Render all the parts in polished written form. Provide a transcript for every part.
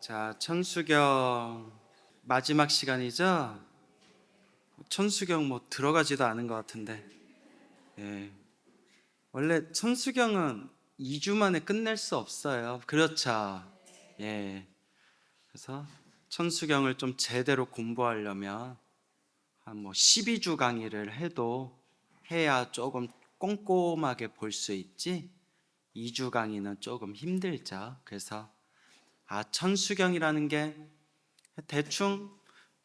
자, 천수경 마지막 시간이죠? 천수경 뭐 들어가지도 않은 것 같은데, 예. 원래 천수경은 2주 만에 끝낼 수 없어요. 그렇죠? 예. 그래서 천수경을 좀 제대로 공부하려면 한 뭐 12주 강의를 해야 조금 꼼꼼하게 볼 수 있지, 2주 강의는 조금 힘들죠. 그래서 천수경이라는 게 대충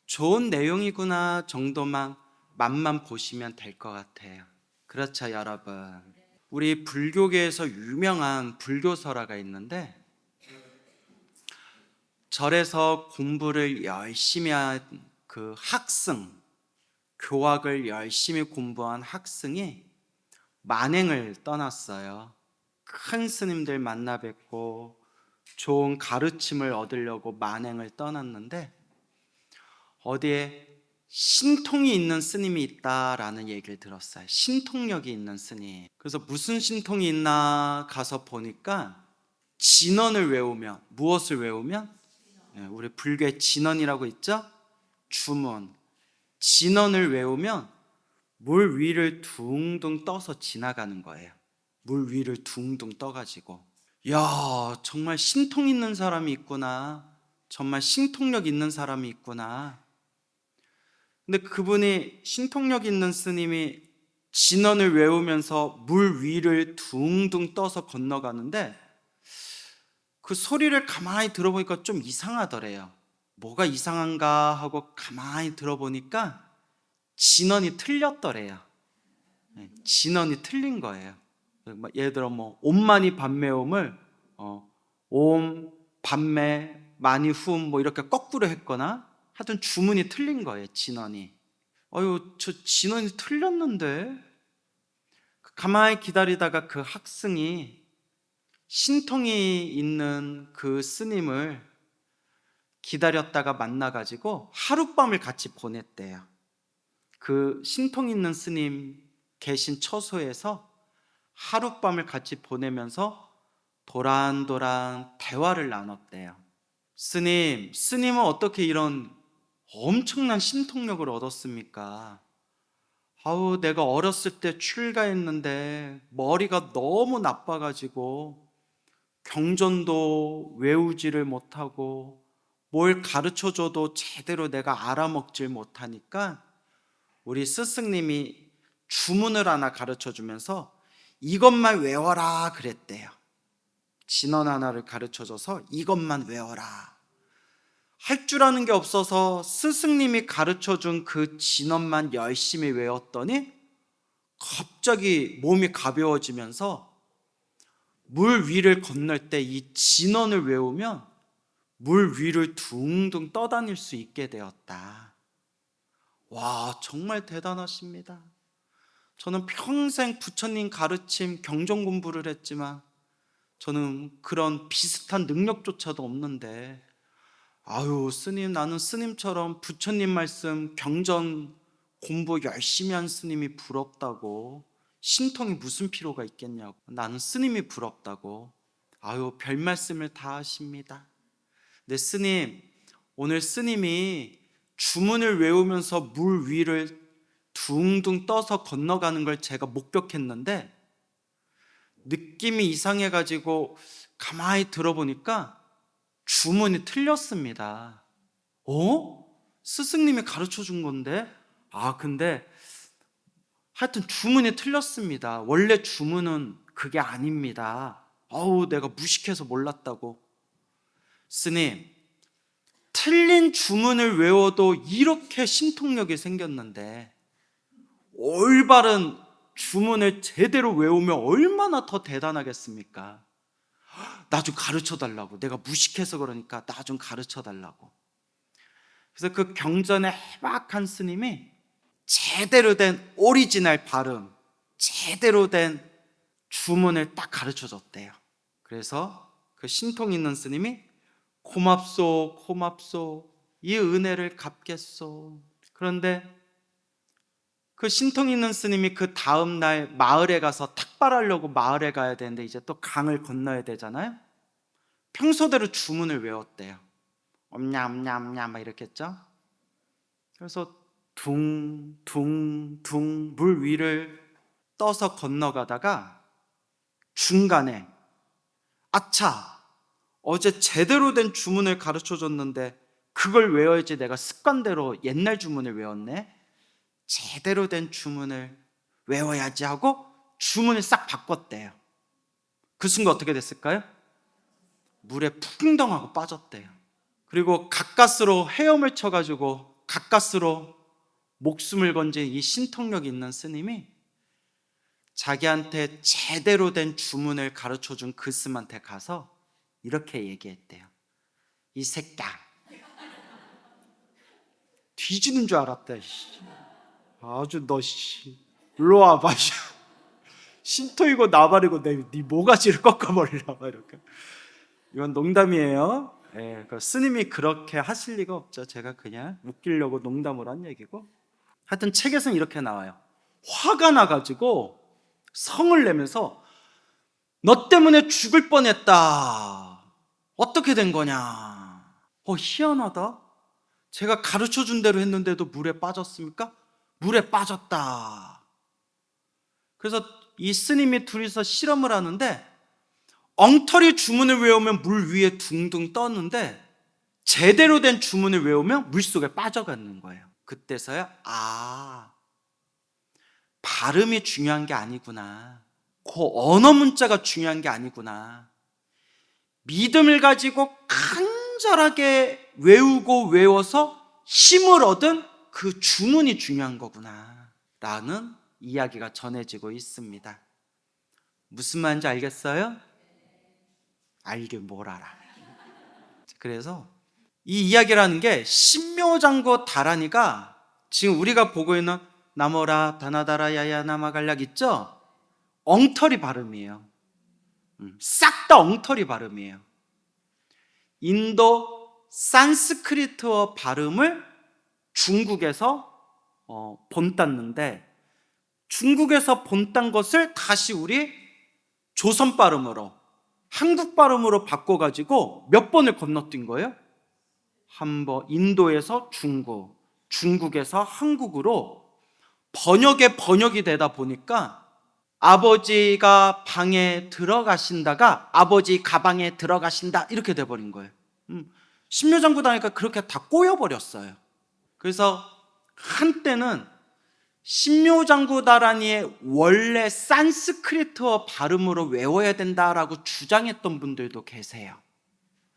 좋은 내용이구나 정도만 맛만 보시면 될 것 같아요. 그렇죠, 여러분? 우리 불교계에서 유명한 불교설화가 있는데, 절에서 공부를 열심히 한 그 학승, 교학을 열심히 공부한 학승이 만행을 떠났어요. 큰 스님들 만나 뵙고 좋은 가르침을 얻으려고 만행을 떠났는데, 어디에 신통이 있는 스님이 있다라는 얘기를 들었어요. 신통력이 있는 스님. 그래서 무슨 신통이 있나 가서 보니까, 진언을 외우면, 무엇을 외우면? 우리 불교에 진언이라고 있죠? 주문. 진언을 외우면 물 위를 둥둥 떠서 지나가는 거예요. 물 위를 둥둥 떠가지고, 야, 정말 신통 있는 사람이 있구나, 정말 신통력 있는 사람이 있구나. 근데 그분이, 신통력 있는 스님이 진언을 외우면서 물 위를 둥둥 떠서 건너가는데, 그 소리를 가만히 들어보니까 좀 이상하더래요. 뭐가 이상한가 하고 가만히 들어보니까 진언이 틀렸더래요. 진언이 틀린 거예요. 예를 들어 뭐 옴마니 밤매옴을 옴 밤매 마니 훔 뭐 이렇게 거꾸로 했거나 하여튼 주문이 틀린 거예요. 진언이. 저 진언이 틀렸는데. 가만히 기다리다가 그 학생이 신통이 있는 그 스님을 기다렸다가 만나가지고 하룻밤을 같이 보냈대요. 그 신통 있는 스님 계신 처소에서 하룻밤을 같이 보내면서 도란도란 대화를 나눴대요. 스님은 어떻게 이런 엄청난 신통력을 얻었습니까? 내가 어렸을 때 출가했는데 머리가 너무 나빠가지고 경전도 외우지를 못하고 뭘 가르쳐줘도 제대로 내가 알아먹질 못하니까 우리 스승님이 주문을 하나 가르쳐주면서 이것만 외워라 그랬대요. 진언 하나를 가르쳐줘서 이것만 외워라. 할 줄 아는 게 없어서 스승님이 가르쳐준 그 진언만 열심히 외웠더니 갑자기 몸이 가벼워지면서 물 위를 건널 때 이 진언을 외우면 물 위를 둥둥 떠다닐 수 있게 되었다. 와, 정말 대단하십니다. 저는 평생 부처님 가르침 경전 공부를 했지만 저는 그런 비슷한 능력조차도 없는데, 스님, 나는 스님처럼 부처님 말씀 경전 공부 열심히 한 스님이 부럽다고. 신통이 무슨 필요가 있겠냐고. 나는 스님이 부럽다고. 별 말씀을 다 하십니다. 네, 스님, 오늘 스님이 주문을 외우면서 물 위를 둥둥 떠서 건너가는 걸 제가 목격했는데 느낌이 이상해가지고 가만히 들어보니까 주문이 틀렸습니다. 스승님이 가르쳐 준 건데? 근데 하여튼 주문이 틀렸습니다. 원래 주문은 그게 아닙니다. 내가 무식해서 몰랐다고. 스님, 틀린 주문을 외워도 이렇게 신통력이 생겼는데 올바른 주문을 제대로 외우면 얼마나 더 대단하겠습니까? 나 좀 가르쳐 달라고. 내가 무식해서 그러니까 나 좀 가르쳐 달라고. 그래서 그 경전에 해박한 스님이 제대로 된 오리지널 발음, 제대로 된 주문을 딱 가르쳐 줬대요. 그래서 그 신통 있는 스님이 고맙소, 고맙소, 이 은혜를 갚겠소. 그런데 그 신통 있는 스님이 그 다음 날 마을에 가서 탁발하려고 마을에 가야 되는데 이제 또 강을 건너야 되잖아요. 평소대로 주문을 외웠대요. 엄냐엄냐엄냐 막 이렇게 했죠. 그래서 둥둥둥 물 위를 떠서 건너가다가 중간에 아차, 어제 제대로 된 주문을 가르쳐 줬는데 그걸 외워야지, 내가 습관대로 옛날 주문을 외웠네, 제대로 된 주문을 외워야지 하고 주문을 싹 바꿨대요. 그 순간 어떻게 됐을까요? 물에 풍덩하고 빠졌대요. 그리고 가까스로 헤엄을 쳐가지고 가까스로 목숨을 건진 이 신통력 있는 스님이 자기한테 제대로 된 주문을 가르쳐준 그 스님한테 가서 이렇게 얘기했대요. 이 새끼야, 뒤지는 줄 알았다. 아주 너 일로 와봐. 신토이고 나발이고 네 모가지를 꺾어버리라. 이렇게. 이건 농담이에요. 예, 그 스님이 그렇게 하실 리가 없죠. 제가 그냥 웃기려고 농담을 한 얘기고. 하여튼 책에서는 이렇게 나와요. 화가 나가지고 성을 내면서 너 때문에 죽을 뻔했다. 어떻게 된 거냐. 희한하다. 제가 가르쳐준 대로 했는데도 물에 빠졌습니까? 물에 빠졌다. 그래서 이 스님이 둘이서 실험을 하는데 엉터리 주문을 외우면 물 위에 둥둥 떴는데 제대로 된 주문을 외우면 물속에 빠져가는 거예요. 그때서야 발음이 중요한 게 아니구나, 그 언어 문자가 중요한 게 아니구나, 믿음을 가지고 간절하게 외우고 외워서 힘을 얻은 그 주문이 중요한 거구나 라는 이야기가 전해지고 있습니다. 무슨 말인지 알겠어요? 알긴 뭘 알아. 그래서 이 이야기라는 게 신묘장구 다라니가 지금 우리가 보고 있는 나모라 다나다라 야야 나마갈락 있죠? 엉터리 발음이에요. 싹 다 엉터리 발음이에요. 인도 산스크리트어 발음을 중국에서 본땄는데 중국에서 본딴 것을 다시 우리 조선 발음으로, 한국 발음으로 바꿔가지고 몇 번을 건너뛴 거예요? 한 번. 인도에서 중국, 중국에서 한국으로 번역이 되다 보니까 아버지가 방에 들어가신다가 아버지 가방에 들어가신다 이렇게 돼버린 거예요. 신묘장구 다니까 그렇게 다 꼬여버렸어요. 그래서 한때는 신묘장구다라니의 원래 산스크리트어 발음으로 외워야 된다라고 주장했던 분들도 계세요.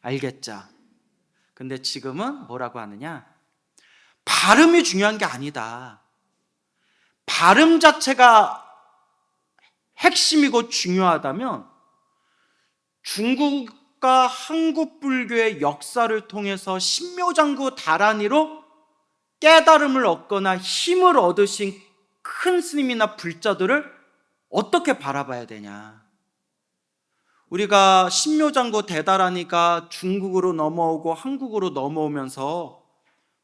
알겠죠? 근데 지금은 뭐라고 하느냐? 발음이 중요한 게 아니다. 발음 자체가 핵심이고 중요하다면 중국과 한국 불교의 역사를 통해서 신묘장구 다라니로 깨달음을 얻거나 힘을 얻으신 큰 스님이나 불자들을 어떻게 바라봐야 되냐. 우리가 신묘장구 대다라니가 중국으로 넘어오고 한국으로 넘어오면서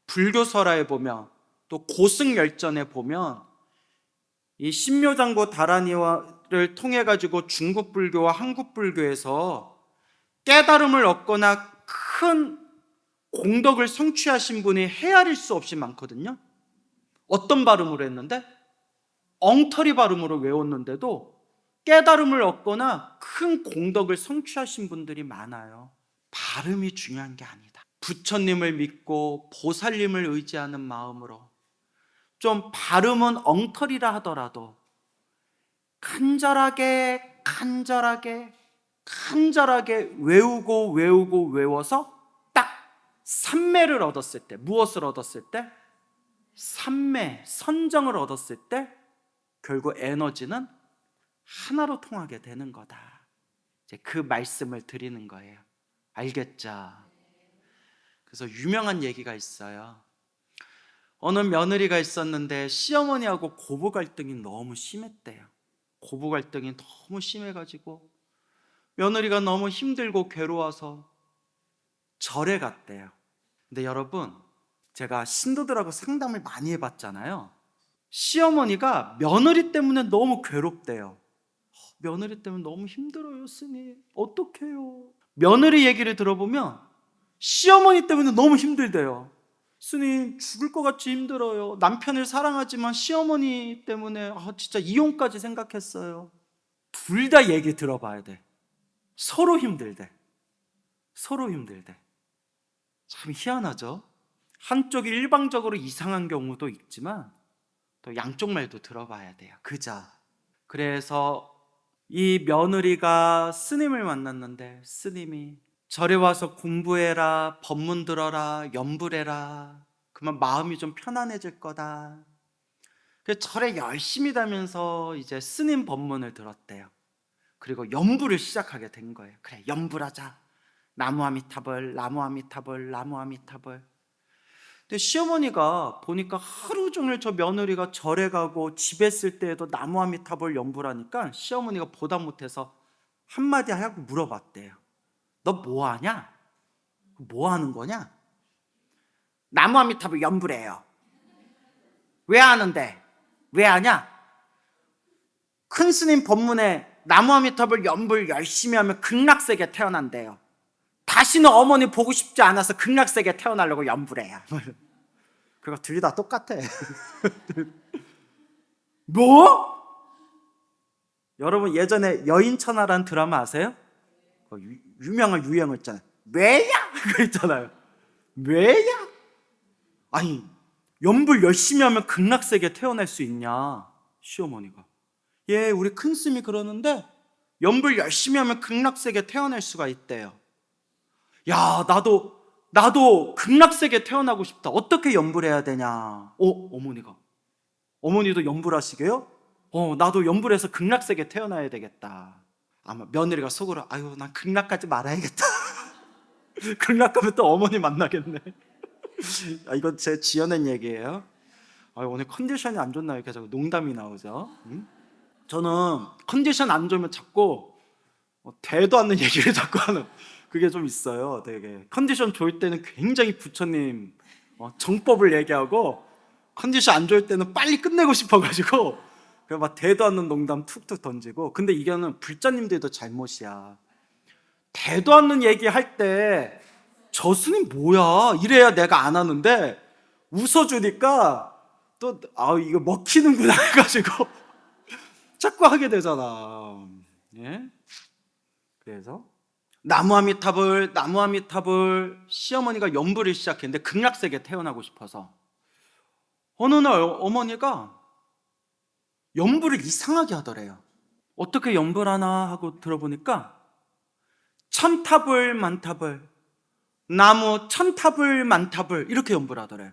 불교설화에 보면 또 고승열전에 보면 이 신묘장구 다라니를 통해 가지고 중국 불교와 한국 불교에서 깨달음을 얻거나 큰 공덕을 성취하신 분이 헤아릴 수 없이 많거든요. 어떤 발음으로 했는데? 엉터리 발음으로 외웠는데도 깨달음을 얻거나 큰 공덕을 성취하신 분들이 많아요. 발음이 중요한 게 아니다. 부처님을 믿고 보살님을 의지하는 마음으로 좀 발음은 엉터리라 하더라도 간절하게 외워서 딱 삼매를 얻었을 때, 무엇을 얻었을 때? 삼매, 선정을 얻었을 때 결국 에너지는 하나로 통하게 되는 거다. 이제 그 말씀을 드리는 거예요. 알겠죠? 그래서 유명한 얘기가 있어요. 어느 며느리가 있었는데 시어머니하고 고부 갈등이 너무 심했대요. 고부 갈등이 너무 심해가지고 며느리가 너무 힘들고 괴로워서 절에 갔대요. 근데 여러분, 제가 신도들하고 상담을 많이 해봤잖아요. 시어머니가 며느리 때문에 너무 괴롭대요. 며느리 때문에 너무 힘들어요, 스님. 어떡해요? 며느리 얘기를 들어보면 시어머니 때문에 너무 힘들대요. 스님, 죽을 것 같이 힘들어요. 남편을 사랑하지만 시어머니 때문에 진짜 이혼까지 생각했어요. 둘 다 얘기 들어봐야 돼. 서로 힘들대. 서로 힘들대. 참 희한하죠? 한쪽이 일방적으로 이상한 경우도 있지만 또 양쪽 말도 들어봐야 돼요. 그죠? 그래서 이 며느리가 스님을 만났는데 스님이 절에 와서 공부해라, 법문 들어라, 염불해라. 그러면 마음이 좀 편안해질 거다. 그래서 절에 열심히 다면서 이제 스님 법문을 들었대요. 그리고 염불을 시작하게 된 거예요. 그래, 염불하자. 나무 아미타불, 나무 아미타불, 나무 아미타불. 근데 시어머니가 보니까 하루 종일 저 며느리가 절에 가고 집에 있을 때에도 나무 아미타불 염불하니까 시어머니가 보다 못해서 한마디 하고 물어봤대요. 너 뭐 하냐? 뭐 하는 거냐? 나무 아미타불 염불해요. 왜 하는데? 왜 하냐? 큰 스님 법문에 나무 아미타불 염불 열심히 하면 극락세계 태어난대요. 다시는 어머니 보고 싶지 않아서 극락세계 태어나려고 염불해요. 그거 둘 다 똑같아. 뭐? 여러분 예전에 여인천하라는 드라마 아세요? 유명한 유행어 있잖아요. 왜야? 그거 있잖아요. 왜야? 아니, 염불 열심히 하면 극락세계 태어날 수 있냐? 시어머니가. 예, 우리 큰스님이 그러는데 염불 열심히 하면 극락세계 태어날 수가 있대요. 야, 나도 극락세계 태어나고 싶다. 어떻게 염불해야 되냐? 어머니가. 어머니도 염불하시게요? 나도 염불해서 극락세계 태어나야 되겠다. 아마 며느리가 속으로 아유, 난 극락 가지 말아야겠다. 극락 가면 또 어머니 만나겠네. 이건 제 지어낸 얘기예요. 오늘 컨디션이 안 좋나 이렇게 자꾸 농담이 나오죠. 저는 컨디션 안 좋으면 자꾸 대도 않는 얘기를 자꾸 하는 그게 좀 있어요. 되게 컨디션 좋을 때는 굉장히 부처님 정법을 얘기하고 컨디션 안 좋을 때는 빨리 끝내고 싶어가지고 그냥 막 대도 않는 농담 툭툭 던지고. 근데 이거는 불자님들도 잘못이야. 대도 않는 얘기할 때 저 스님 뭐야 이래야 내가 안 하는데 웃어주니까 또 이거 먹히는구나 해가지고 자꾸 하게 되잖아. 예? 그래서 나무 아미타불, 나무 아미타불. 시어머니가 염불을 시작했는데 극락세계 태어나고 싶어서 어느 날 어머니가 염불을 이상하게 하더래요. 어떻게 염불하나 하고 들어보니까 천타불 만타불, 나무 천타불 만타불 이렇게 염불하더래요.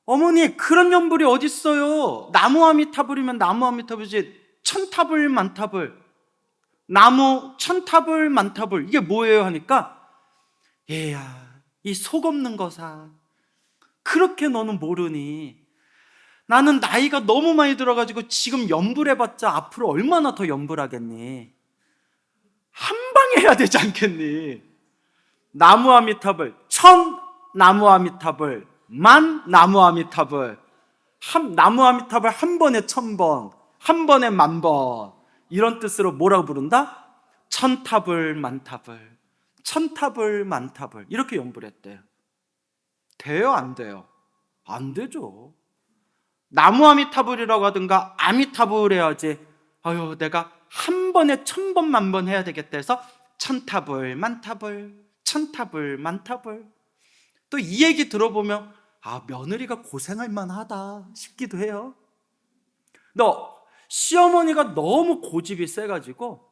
어머니, 그런 염불이 어딨어요? 나무 아미타불이면 나무 아미타불이지 천타불 만타불, 나무 천타불 만타불 이게 뭐예요? 하니까 얘야, 이 속 없는 거사, 그렇게 너는 모르니? 나는 나이가 너무 많이 들어가지고 지금 염불해봤자 앞으로 얼마나 더 염불하겠니? 한 방에 해야 되지 않겠니? 나무 아미타불, 천 나무 아미타불, 만 나무 아미타불. 나무 아미타불 한 번에 1000번, 한 번에 10,000번. 이런 뜻으로 뭐라고 부른다? 천타불 만타불, 천타불 만타불. 이렇게 염불했대요. 돼요, 안 돼요? 안 되죠. 나무 아미타불이라고 하든가 아미타불 해야지. 아유, 내가 한 번에 1000번, 10,000번 해야 되겠다 해서 천타불 만타불, 천타불 만타불. 또 이 얘기 들어보면 며느리가 고생할 만하다 싶기도 해요. 너 시어머니가 너무 고집이 세가지고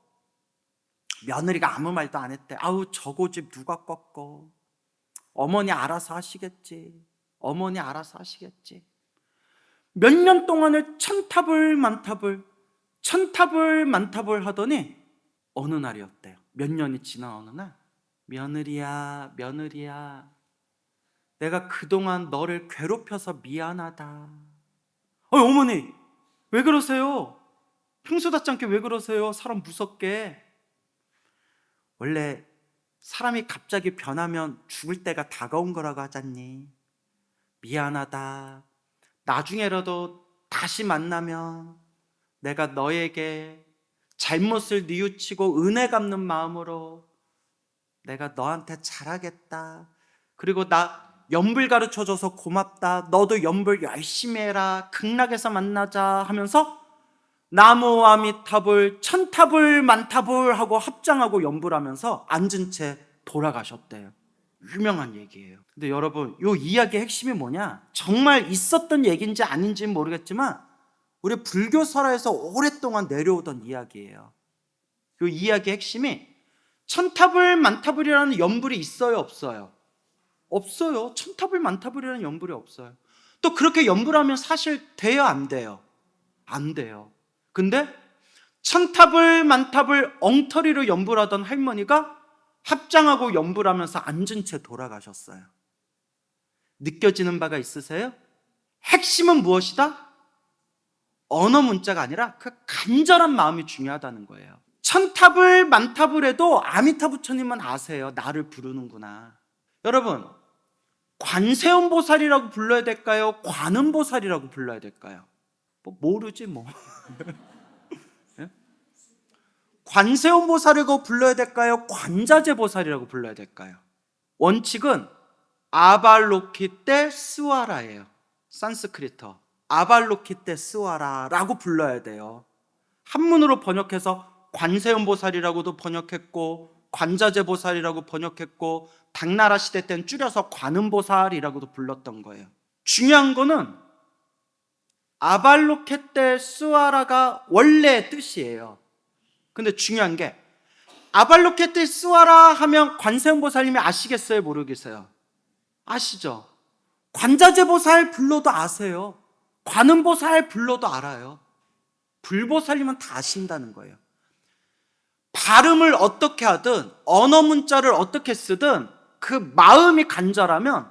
며느리가 아무 말도 안 했대. 아우, 저 고집 누가 꺾어. 어머니 알아서 하시겠지. 어머니 알아서 하시겠지. 몇 년 동안을 천타불 만타불, 천타불 만타불 하더니 어느 날이었대요. 몇 년이 지난 어느 날, 며느리야, 며느리야, 내가 그동안 너를 괴롭혀서 미안하다. 어머니, 왜 그러세요? 평소답지 않게 왜 그러세요? 사람 무섭게. 원래 사람이 갑자기 변하면 죽을 때가 다가온 거라고 하잖니. 미안하다. 나중에라도 다시 만나면 내가 너에게 잘못을 뉘우치고 은혜 갚는 마음으로 내가 너한테 잘하겠다. 그리고 나 연불 가르쳐줘서 고맙다. 너도 연불 열심히 해라. 극락에서 만나자 하면서 나무 아미타불 천타불 만타불 하고 합장하고 연불하면서 앉은 채 돌아가셨대요. 유명한 얘기예요. 근데 여러분, 이 이야기의 핵심이 뭐냐? 정말 있었던 얘기인지 아닌지는 모르겠지만 우리 불교 설화에서 오랫동안 내려오던 이야기예요. 이 이야기의 핵심이 천타불 만타불이라는 연불이 있어요, 없어요? 없어요. 천타불 만타불이라는 연불이 없어요. 또 그렇게 연불하면 사실 돼요, 안 돼요? 안 돼요. 근데 천타불 만타불 엉터리로 연불하던 할머니가 합장하고 연불하면서 앉은 채 돌아가셨어요. 느껴지는 바가 있으세요? 핵심은 무엇이다? 언어 문자가 아니라 그 간절한 마음이 중요하다는 거예요. 천타불 만타불해도 아미타 부처님은 아세요. 나를 부르는구나. 여러분, 관세음 보살이라고 불러야 될까요? 관음 보살이라고 불러야 될까요? 모르지 뭐. 예? 관세음 보살이라고 불러야 될까요? 관자재 보살이라고 불러야 될까요? 원칙은 아발로키테 스와라예요. 산스크리터 아발로키테 스와라라고 불러야 돼요. 한문으로 번역해서 관세음 보살이라고도 번역했고 관자재 보살이라고 번역했고 당나라 시대 때는 줄여서 관음 보살이라고도 불렀던 거예요. 중요한 거는 아발로케테 스와라가 원래의 뜻이에요. 근데 중요한 게 아발로케테 스와라 하면 관세음 보살님이 아시겠어요? 모르겠어요? 아시죠? 관자재 보살 불러도 아세요. 관음 보살 불러도 알아요. 불보살님은 다 아신다는 거예요. 발음을 어떻게 하든 언어 문자를 어떻게 쓰든 그 마음이 간절하면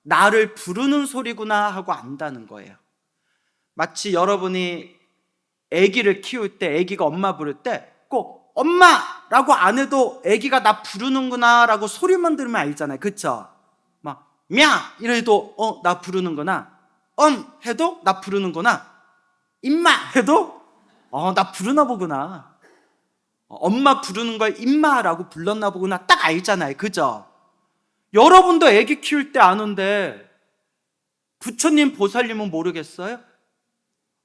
나를 부르는 소리구나 하고 안다는 거예요. 마치 여러분이 아기를 키울 때 아기가 엄마 부를 때 꼭 엄마라고 안 해도 아기가 나 부르는구나 라고 소리만 들으면 알잖아요. 그쵸? 막 야 이래도 나 부르는구나, 해도 나 부르는구나, 임마 해도 나 부르나 보구나, 엄마 부르는 걸 임마라고 불렀나 보구나 딱 알잖아요. 그죠? 여러분도 아기 키울 때 아는데 부처님 보살님은 모르겠어요?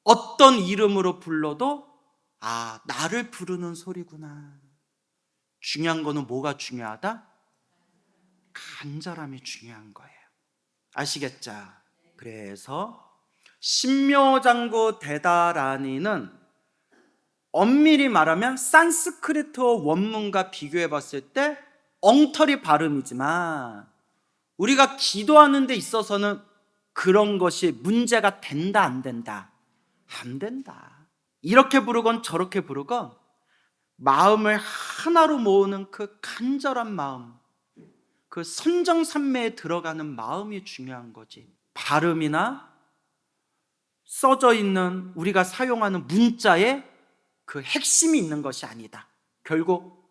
어떤 이름으로 불러도 나를 부르는 소리구나. 중요한 거는 뭐가 중요하다? 간절함이 중요한 거예요. 아시겠죠? 그래서 신묘장구 데다라니는 엄밀히 말하면 산스크리트어 원문과 비교해 봤을 때 엉터리 발음이지만 우리가 기도하는 데 있어서는 그런 것이 문제가 된다 안 된다? 안 된다. 이렇게 부르건 저렇게 부르건 마음을 하나로 모으는 그 간절한 마음, 그 선정산매에 들어가는 마음이 중요한 거지. 발음이나 써져 있는 우리가 사용하는 문자에 그 핵심이 있는 것이 아니다. 결국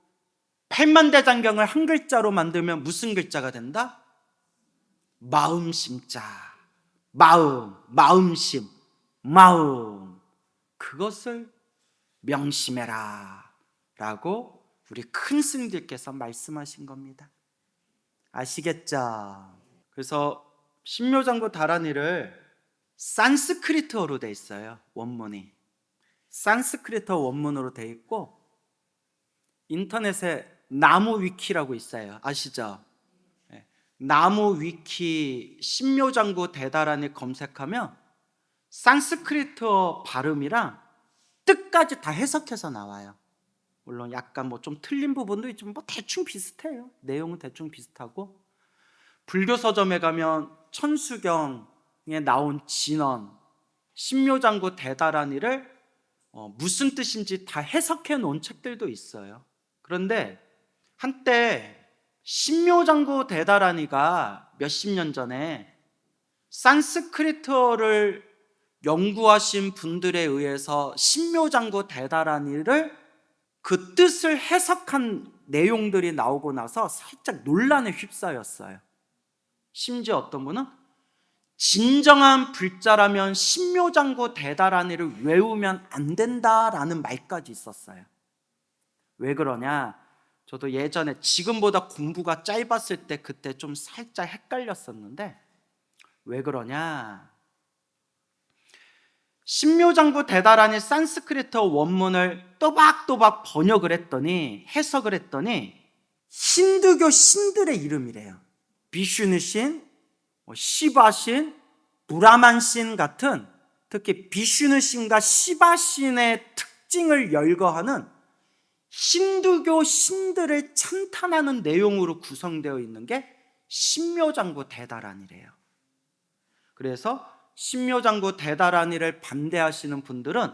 팔만대장경을 한 글자로 만들면 무슨 글자가 된다? 마음심자. 마음심, 마음. 그것을 명심해라 라고 우리 큰 스님들께서 말씀하신 겁니다. 아시겠죠? 그래서 신묘장구 다라니를 산스크리트어로 돼 있어요. 원문이 산스크리트어 원문으로 돼 있고 인터넷에 나무 위키라고 있어요. 아시죠? 나무 위키 신묘장구 대다라니 검색하면 산스크리트어 발음이랑 뜻까지 다 해석해서 나와요. 물론 약간 좀 틀린 부분도 있지만 대충 비슷해요. 내용은 대충 비슷하고 불교 서점에 가면 천수경에 나온 진언 신묘장구 대다라니를 무슨 뜻인지 다 해석해 놓은 책들도 있어요. 그런데 한때 신묘장구 대다라니가 몇십 년 전에 산스크리트어를 연구하신 분들에 의해서 신묘장구 대다라니를 그 뜻을 해석한 내용들이 나오고 나서 살짝 논란에 휩싸였어요. 심지어 어떤 분은 진정한 불자라면 신묘장구 대다라니를 외우면 안 된다라는 말까지 있었어요. 왜 그러냐? 저도 예전에 지금보다 공부가 짧았을 때 그때 좀 살짝 헷갈렸었는데 왜 그러냐? 신묘장구 대다라니 산스크리트 원문을 또박또박 번역을 했더니 해석을 했더니 힌두교 신들의 이름이래요. 비슈누 신, 시바 신, 브라만 신 같은 특히 비슈누 신과 시바 신의 특징을 열거하는 힌두교 신들을 찬탄하는 내용으로 구성되어 있는 게 신묘장구 대다라니래요. 그래서 신묘장구 대다라니를 반대하시는 분들은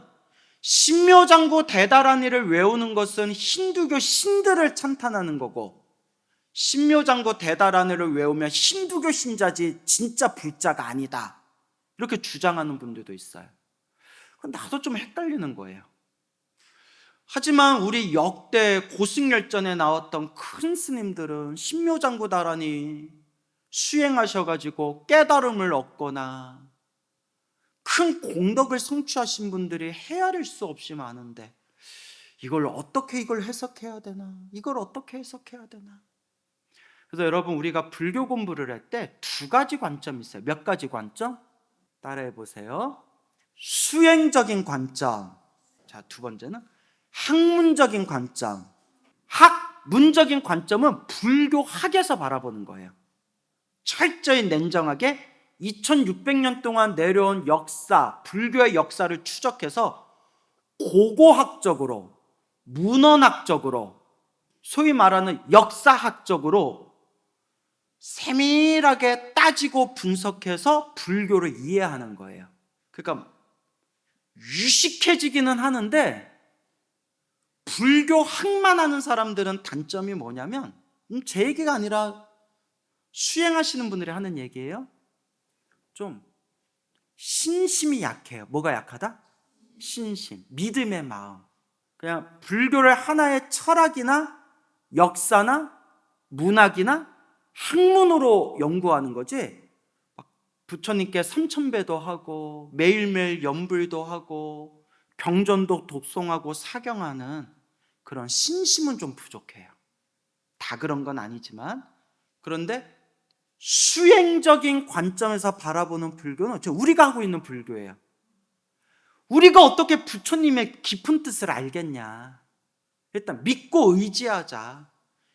신묘장구 대다라니를 외우는 것은 힌두교 신들을 찬탄하는 거고 신묘장구 대다라니를 외우면 힌두교 신자지 진짜 불자가 아니다, 이렇게 주장하는 분들도 있어요. 나도 좀 헷갈리는 거예요. 하지만 우리 역대 고승열전에 나왔던 큰 스님들은 신묘장구 다라니 수행하셔가지고 깨달음을 얻거나 큰 공덕을 성취하신 분들이 헤아릴 수 없이 많은데 이걸 어떻게 해석해야 되나? 이걸 어떻게 해석해야 되나? 그래서 여러분, 우리가 불교 공부를 할 때 두 가지 관점이 있어요. 몇 가지 관점? 따라해 보세요. 수행적인 관점. 자, 두 번째는 학문적인 관점. 학문적인 관점은 불교학에서 바라보는 거예요. 철저히 냉정하게 2600년 동안 내려온 역사, 불교의 역사를 추적해서 고고학적으로, 문헌학적으로, 소위 말하는 역사학적으로 세밀하게 따지고 분석해서 불교를 이해하는 거예요. 그러니까 유식해지기는 하는데 불교학만 하는 사람들은 단점이 뭐냐면 제 얘기가 아니라 수행하시는 분들이 하는 얘기예요. 좀 신심이 약해요. 뭐가 약하다? 신심, 믿음의 마음. 그냥 불교를 하나의 철학이나 역사나 문학이나 학문으로 연구하는 거지 부처님께 삼천배도 하고 매일매일 연불도 하고 경전도 독송하고 사경하는 그런 신심은 좀 부족해요. 다 그런 건 아니지만, 그런데 수행적인 관점에서 바라보는 불교는 우리가 하고 있는 불교예요. 우리가 어떻게 부처님의 깊은 뜻을 알겠냐? 일단 믿고 의지하자.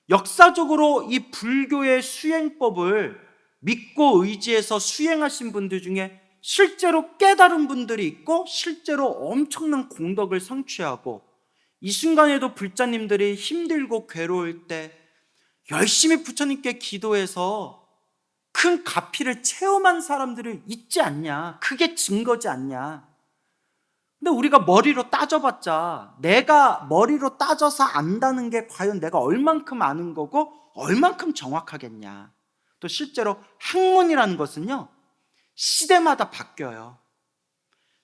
역사적으로 이 불교의 수행법을 믿고 의지해서 수행하신 분들 중에 실제로 깨달은 분들이 있고 실제로 엄청난 공덕을 성취하고 이 순간에도 불자님들이 힘들고 괴로울 때 열심히 부처님께 기도해서 큰 가피를 체험한 사람들이 있지 않냐? 그게 증거지 않냐? 근데 우리가 머리로 따져봤자 내가 머리로 따져서 안다는 게 과연 내가 얼만큼 아는 거고 얼만큼 정확하겠냐? 또 실제로 학문이라는 것은요, 시대마다 바뀌어요.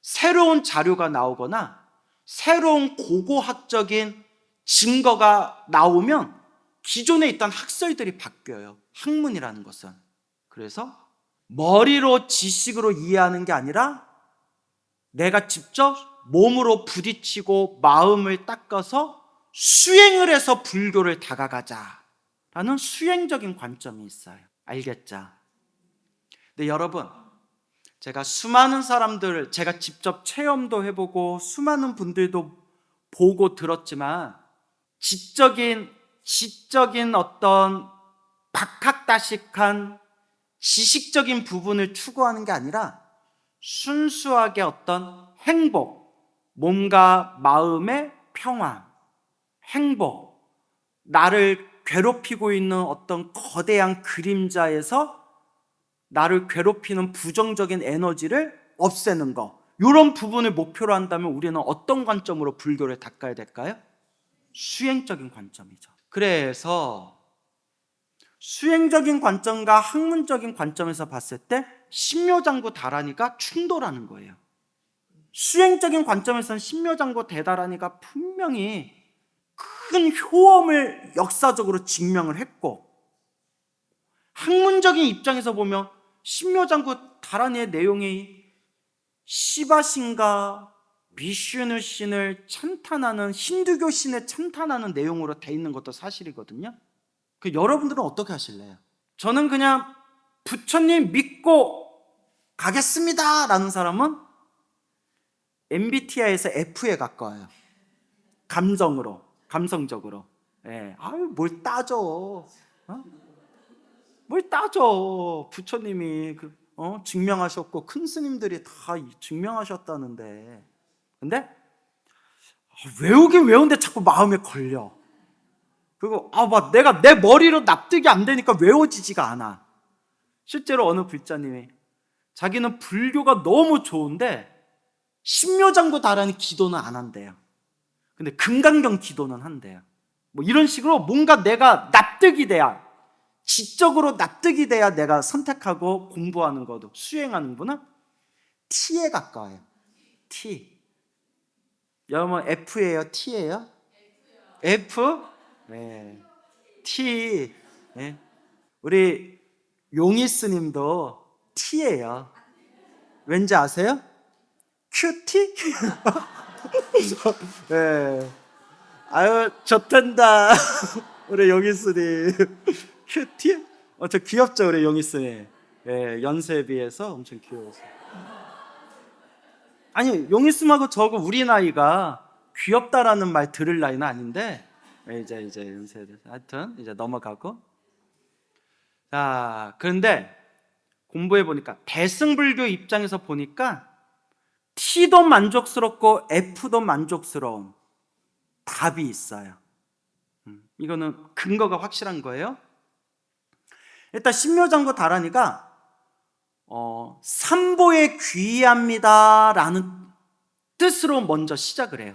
새로운 자료가 나오거나 새로운 고고학적인 증거가 나오면 기존에 있던 학설들이 바뀌어요. 학문이라는 것은. 그래서 머리로 지식으로 이해하는 게 아니라 내가 직접 몸으로 부딪히고 마음을 닦아서 수행을 해서 불교를 다가가자라는 수행적인 관점이 있어요. 알겠죠? 근데 여러분, 제가 수많은 사람들, 제가 직접 체험도 해보고 수많은 분들도 보고 들었지만 지적인 어떤 박학다식한 지식적인 부분을 추구하는 게 아니라 순수하게 어떤 행복, 몸과 마음의 평화, 행복, 나를 괴롭히고 있는 어떤 거대한 그림자에서 나를 괴롭히는 부정적인 에너지를 없애는 것, 이런 부분을 목표로 한다면 우리는 어떤 관점으로 불교를 닦아야 될까요? 수행적인 관점이죠. 그래서 수행적인 관점과 학문적인 관점에서 봤을 때 신묘장구 다라니가 충돌하는 거예요. 수행적인 관점에서는 신묘장구 대다라니가 분명히 큰 효험을 역사적으로 증명을 했고, 학문적인 입장에서 보면 신묘장구 다라니의 내용이 시바신과 비슈누 신을 찬탄하는, 힌두교 신을 찬탄하는 내용으로 돼 있는 것도 사실이거든요. 여러분들은 어떻게 하실래요? 저는 그냥 부처님 믿고 가겠습니다 라는 사람은 MBTI에서 F에 가까워요. 감성적으로. 예. 아유, 뭘 따져? 뭘 따져? 부처님이 증명하셨고 큰 스님들이 다 증명하셨다는데. 근데 외우긴 외우는데 자꾸 마음에 걸려. 그리고 막 내가 내 머리로 납득이 안 되니까 외워지지가 않아. 실제로 어느 불자님이 자기는 불교가 너무 좋은데 신묘장구 다라는 기도는 안 한대요. 근데 금강경 기도는 한대요. 뭐 이런 식으로 뭔가 내가 납득이 돼야, 지적으로 납득이 돼야 내가 선택하고 공부하는 것도 수행하는구나. T에 가까워요. T. 여러분 F예요? T예요? F? 네. T. 네. 우리 용희 스님도 T예요. 왠지 아세요? 큐티? 네. 아유, 좋단다. 우리 용희 스님. 큐티? 저 귀엽죠, 우리 용희 스님. 네, 연세에 비해서 엄청 귀여워서. 아니, 용희 스님하고 저하고 우리 나이가 귀엽다라는 말 들을 나이는 아닌데, 이제 연세에 대해서 하여튼 이제 넘어가고. 자, 그런데 공부해 보니까 대승불교 입장에서 보니까 T도 만족스럽고 F도 만족스러운 답이 있어요. 이거는 근거가 확실한 거예요. 일단 신묘장구 다란이가 삼보에 귀의합니다 라는 뜻으로 먼저 시작을 해요.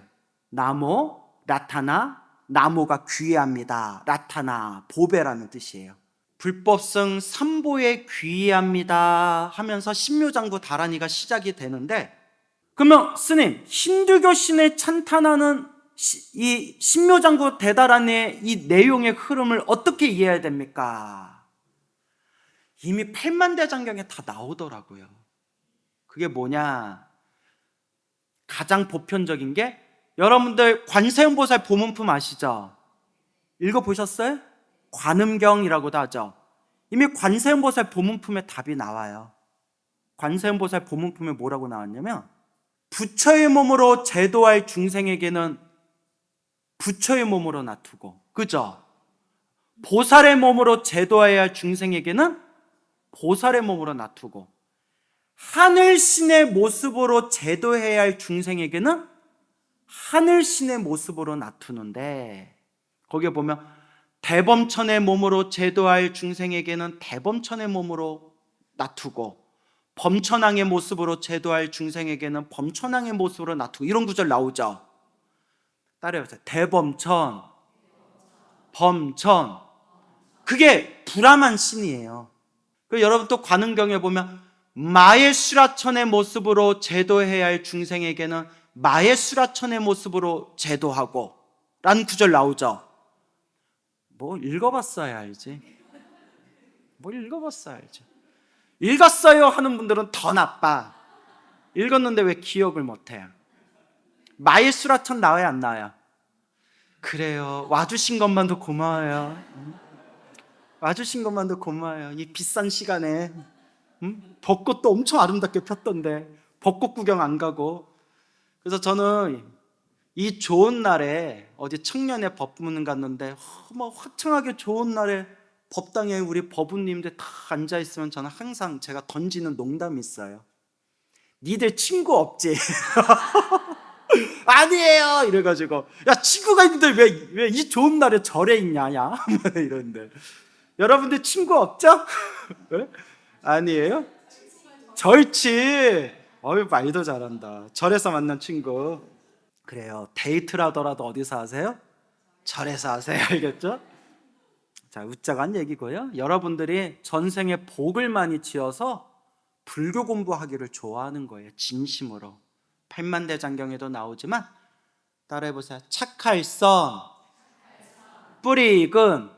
나모, 나타나, 나모가 귀의합니다. 나타나, 보배라는 뜻이에요. 불법성 삼보에 귀의합니다 하면서 신묘장구 다란이가 시작이 되는데, 그러면 스님, 힌두교 신을 찬탄하는 이 신묘장구 대다란이의 이 내용의 흐름을 어떻게 이해해야 됩니까? 이미 팔만대장경에 다 나오더라고요. 그게 뭐냐? 가장 보편적인 게, 여러분들 관세음보살 보문품 아시죠? 읽어보셨어요? 관음경이라고도 하죠. 이미 관세음보살 보문품에 답이 나와요. 관세음보살 보문품에 뭐라고 나왔냐면, 부처의 몸으로 제도할 중생에게는 부처의 몸으로 놔두고, 그죠? 보살의 몸으로 제도해야 할 중생에게는 보살의 몸으로 놔두고, 하늘신의 모습으로 제도해야 할 중생에게는 하늘신의 모습으로 놔두는데, 거기에 보면 대범천의 몸으로 제도할 중생에게는 대범천의 몸으로 놔두고, 범천왕의 모습으로 제도할 중생에게는 범천왕의 모습으로 놔두고, 이런 구절 나오죠. 따라해보세요. 대범천, 범천. 그게 불암한 신이에요. 여러분 또 관음경에 보면 마예수라천의 모습으로 제도해야 할 중생에게는 마예수라천의 모습으로 제도하고 라는 구절 나오죠. 뭐 읽어봤어야 알지. 읽었어요 하는 분들은 더 나빠. 읽었는데 왜 기억을 못해요? 마예수라천 나와요, 안 나와요? 그래요. 와주신 것만도 고마워요. 와주신 것만도 고마워요. 이 비싼 시간에 벚꽃도 엄청 아름답게 폈던데 벚꽃 구경 안 가고. 그래서 저는 이 좋은 날에 어디 청년의 법문 갔는데 화창하게 좋은 날에 법당에 우리 법우님들 다 앉아있으면 저는 항상 제가 던지는 농담이 있어요. 니들 친구 없지? 아니에요 이래가지고, 야 친구가 있는데 왜 이 좋은 날에 절에 있냐 야 이러는데, 여러분들 친구 없죠? 네? 아니에요? 절치. 말도 잘한다. 절에서 만난 친구. 그래요. 데이트를 하더라도 어디서 하세요? 절에서 하세요. 알겠죠? 자, 웃자간 얘기고요. 여러분들이 전생에 복을 많이 지어서 불교 공부하기를 좋아하는 거예요. 진심으로. 팔만대장경에도 나오지만 따라해보세요. 착할선 뿌리 익은,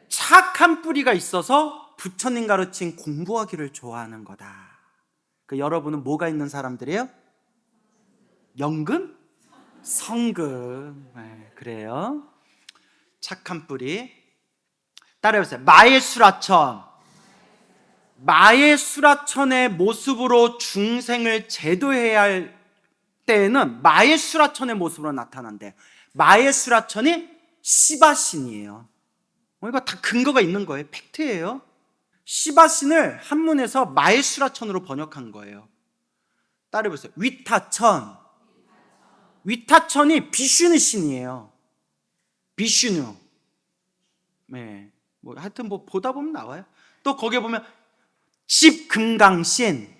착한 뿌리가 있어서 부처님 가르친 공부하기를 좋아하는 거다. 여러분은 뭐가 있는 사람들이에요? 연근? 성근. 네, 그래요. 착한 뿌리. 따라해보세요. 마의 수라천. 마의 수라천의 모습으로 중생을 제도해야 할 때에는 마의 수라천의 모습으로 나타난대요. 마의 수라천이 시바신이에요. 이거 다 근거가 있는 거예요. 팩트예요. 시바신을 한문에서 마의 수라천으로 번역한 거예요. 따라해보세요. 위타천. 위타천이 비슈누 신이에요. 비슈누. 네. 하여튼 보다 보면 나와요. 또 거기에 보면 집금강신.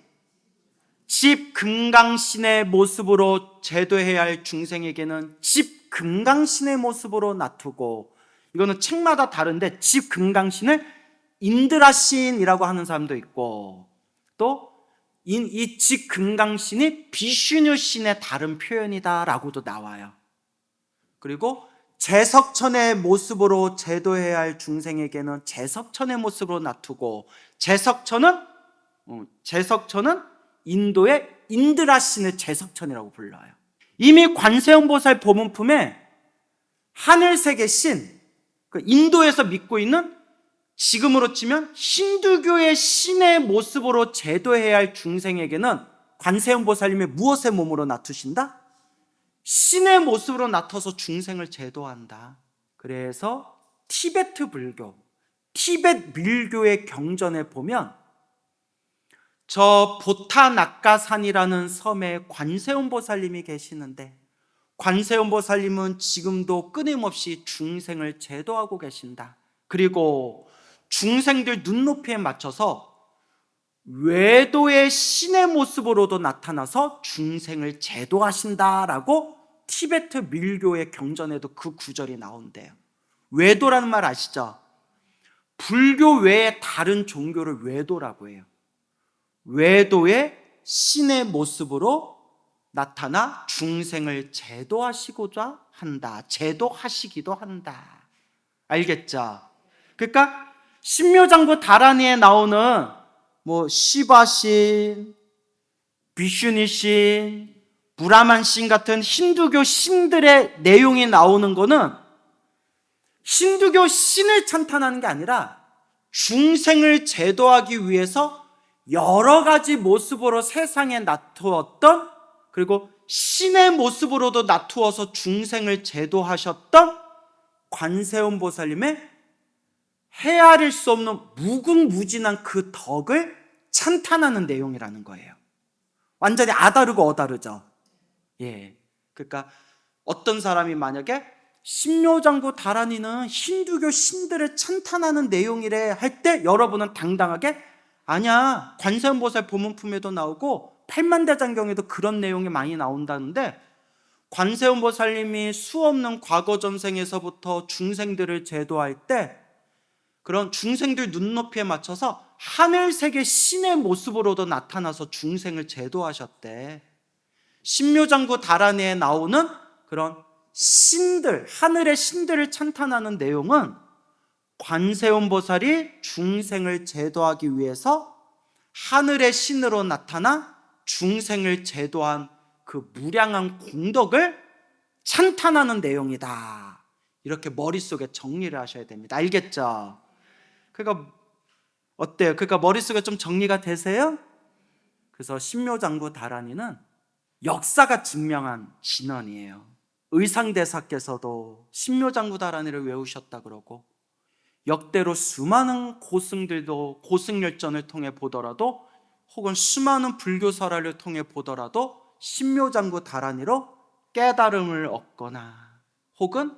집금강신의 모습으로 제도해야 할 중생에게는 집금강신의 모습으로 놔두고, 이거는 책마다 다른데 집금강신을 인드라신이라고 하는 사람도 있고, 또 이 집금강신이 비슈누신의 다른 표현이다라고도 나와요. 그리고 제석천의 모습으로 제도해야 할 중생에게는 제석천의 모습으로 놔두고, 제석천은 인도의 인드라신의 제석천이라고 불러요. 이미 관세음보살 보문품에 하늘세계 신, 인도에서 믿고 있는, 지금으로 치면 힌두교의 신의 모습으로 제도해야 할 중생에게는 관세음보살님이 무엇의 몸으로 나투신다? 신의 모습으로 나타서 중생을 제도한다. 그래서 티베트 불교, 티베트 밀교의 경전에 보면 저 보타나카산이라는 섬에 관세음보살님이 계시는데, 관세음보살님은 지금도 끊임없이 중생을 제도하고 계신다. 그리고 중생들 눈높이에 맞춰서 외도의 신의 모습으로도 나타나서 중생을 제도하신다라고 티베트 밀교의 경전에도 그 구절이 나온대요. 외도라는 말 아시죠? 불교 외에 다른 종교를 외도라고 해요. 외도의 신의 모습으로 나타나 중생을 제도하시고자 한다. 제도하시기도 한다. 알겠죠? 그러니까 신묘장구 다라니에 나오는 시바신, 비슈니신, 브라만신 같은 힌두교 신들의 내용이 나오는 거는 힌두교 신을 찬탄하는 게 아니라 중생을 제도하기 위해서 여러 가지 모습으로 세상에 나투었던, 그리고 신의 모습으로도 나투어서 중생을 제도하셨던 관세음보살님의 헤아릴 수 없는 무궁무진한 그 덕을 찬탄하는 내용이라는 거예요. 완전히 아다르고 어다르죠. 예. 그러니까 어떤 사람이 만약에 신묘장구 다라니는 힌두교 신들을 찬탄하는 내용이래 할 때, 여러분은 당당하게 아니야, 관세음보살 보문품에도 나오고 팔만대장경에도 그런 내용이 많이 나온다는데, 관세음보살님이 수없는 과거 전생에서부터 중생들을 제도할 때 그런 중생들 눈높이에 맞춰서 하늘세계 신의 모습으로도 나타나서 중생을 제도하셨대. 신묘장구 다라니에 나오는 그런 신들, 하늘의 신들을 찬탄하는 내용은 관세음보살이 중생을 제도하기 위해서 하늘의 신으로 나타나 중생을 제도한 그 무량한 공덕을 찬탄하는 내용이다. 이렇게 머릿속에 정리를 하셔야 됩니다. 알겠죠? 그러니까 어때요? 그러니까 머릿속에 좀 정리가 되세요? 그래서 신묘장구 다라니는 역사가 증명한 진언이에요. 의상대사께서도 신묘장구 다라니를 외우셨다 그러고, 역대로 수많은 고승들도 고승열전을 통해 보더라도, 혹은 수많은 불교설화를 통해 보더라도 신묘장구 다라니로 깨달음을 얻거나 혹은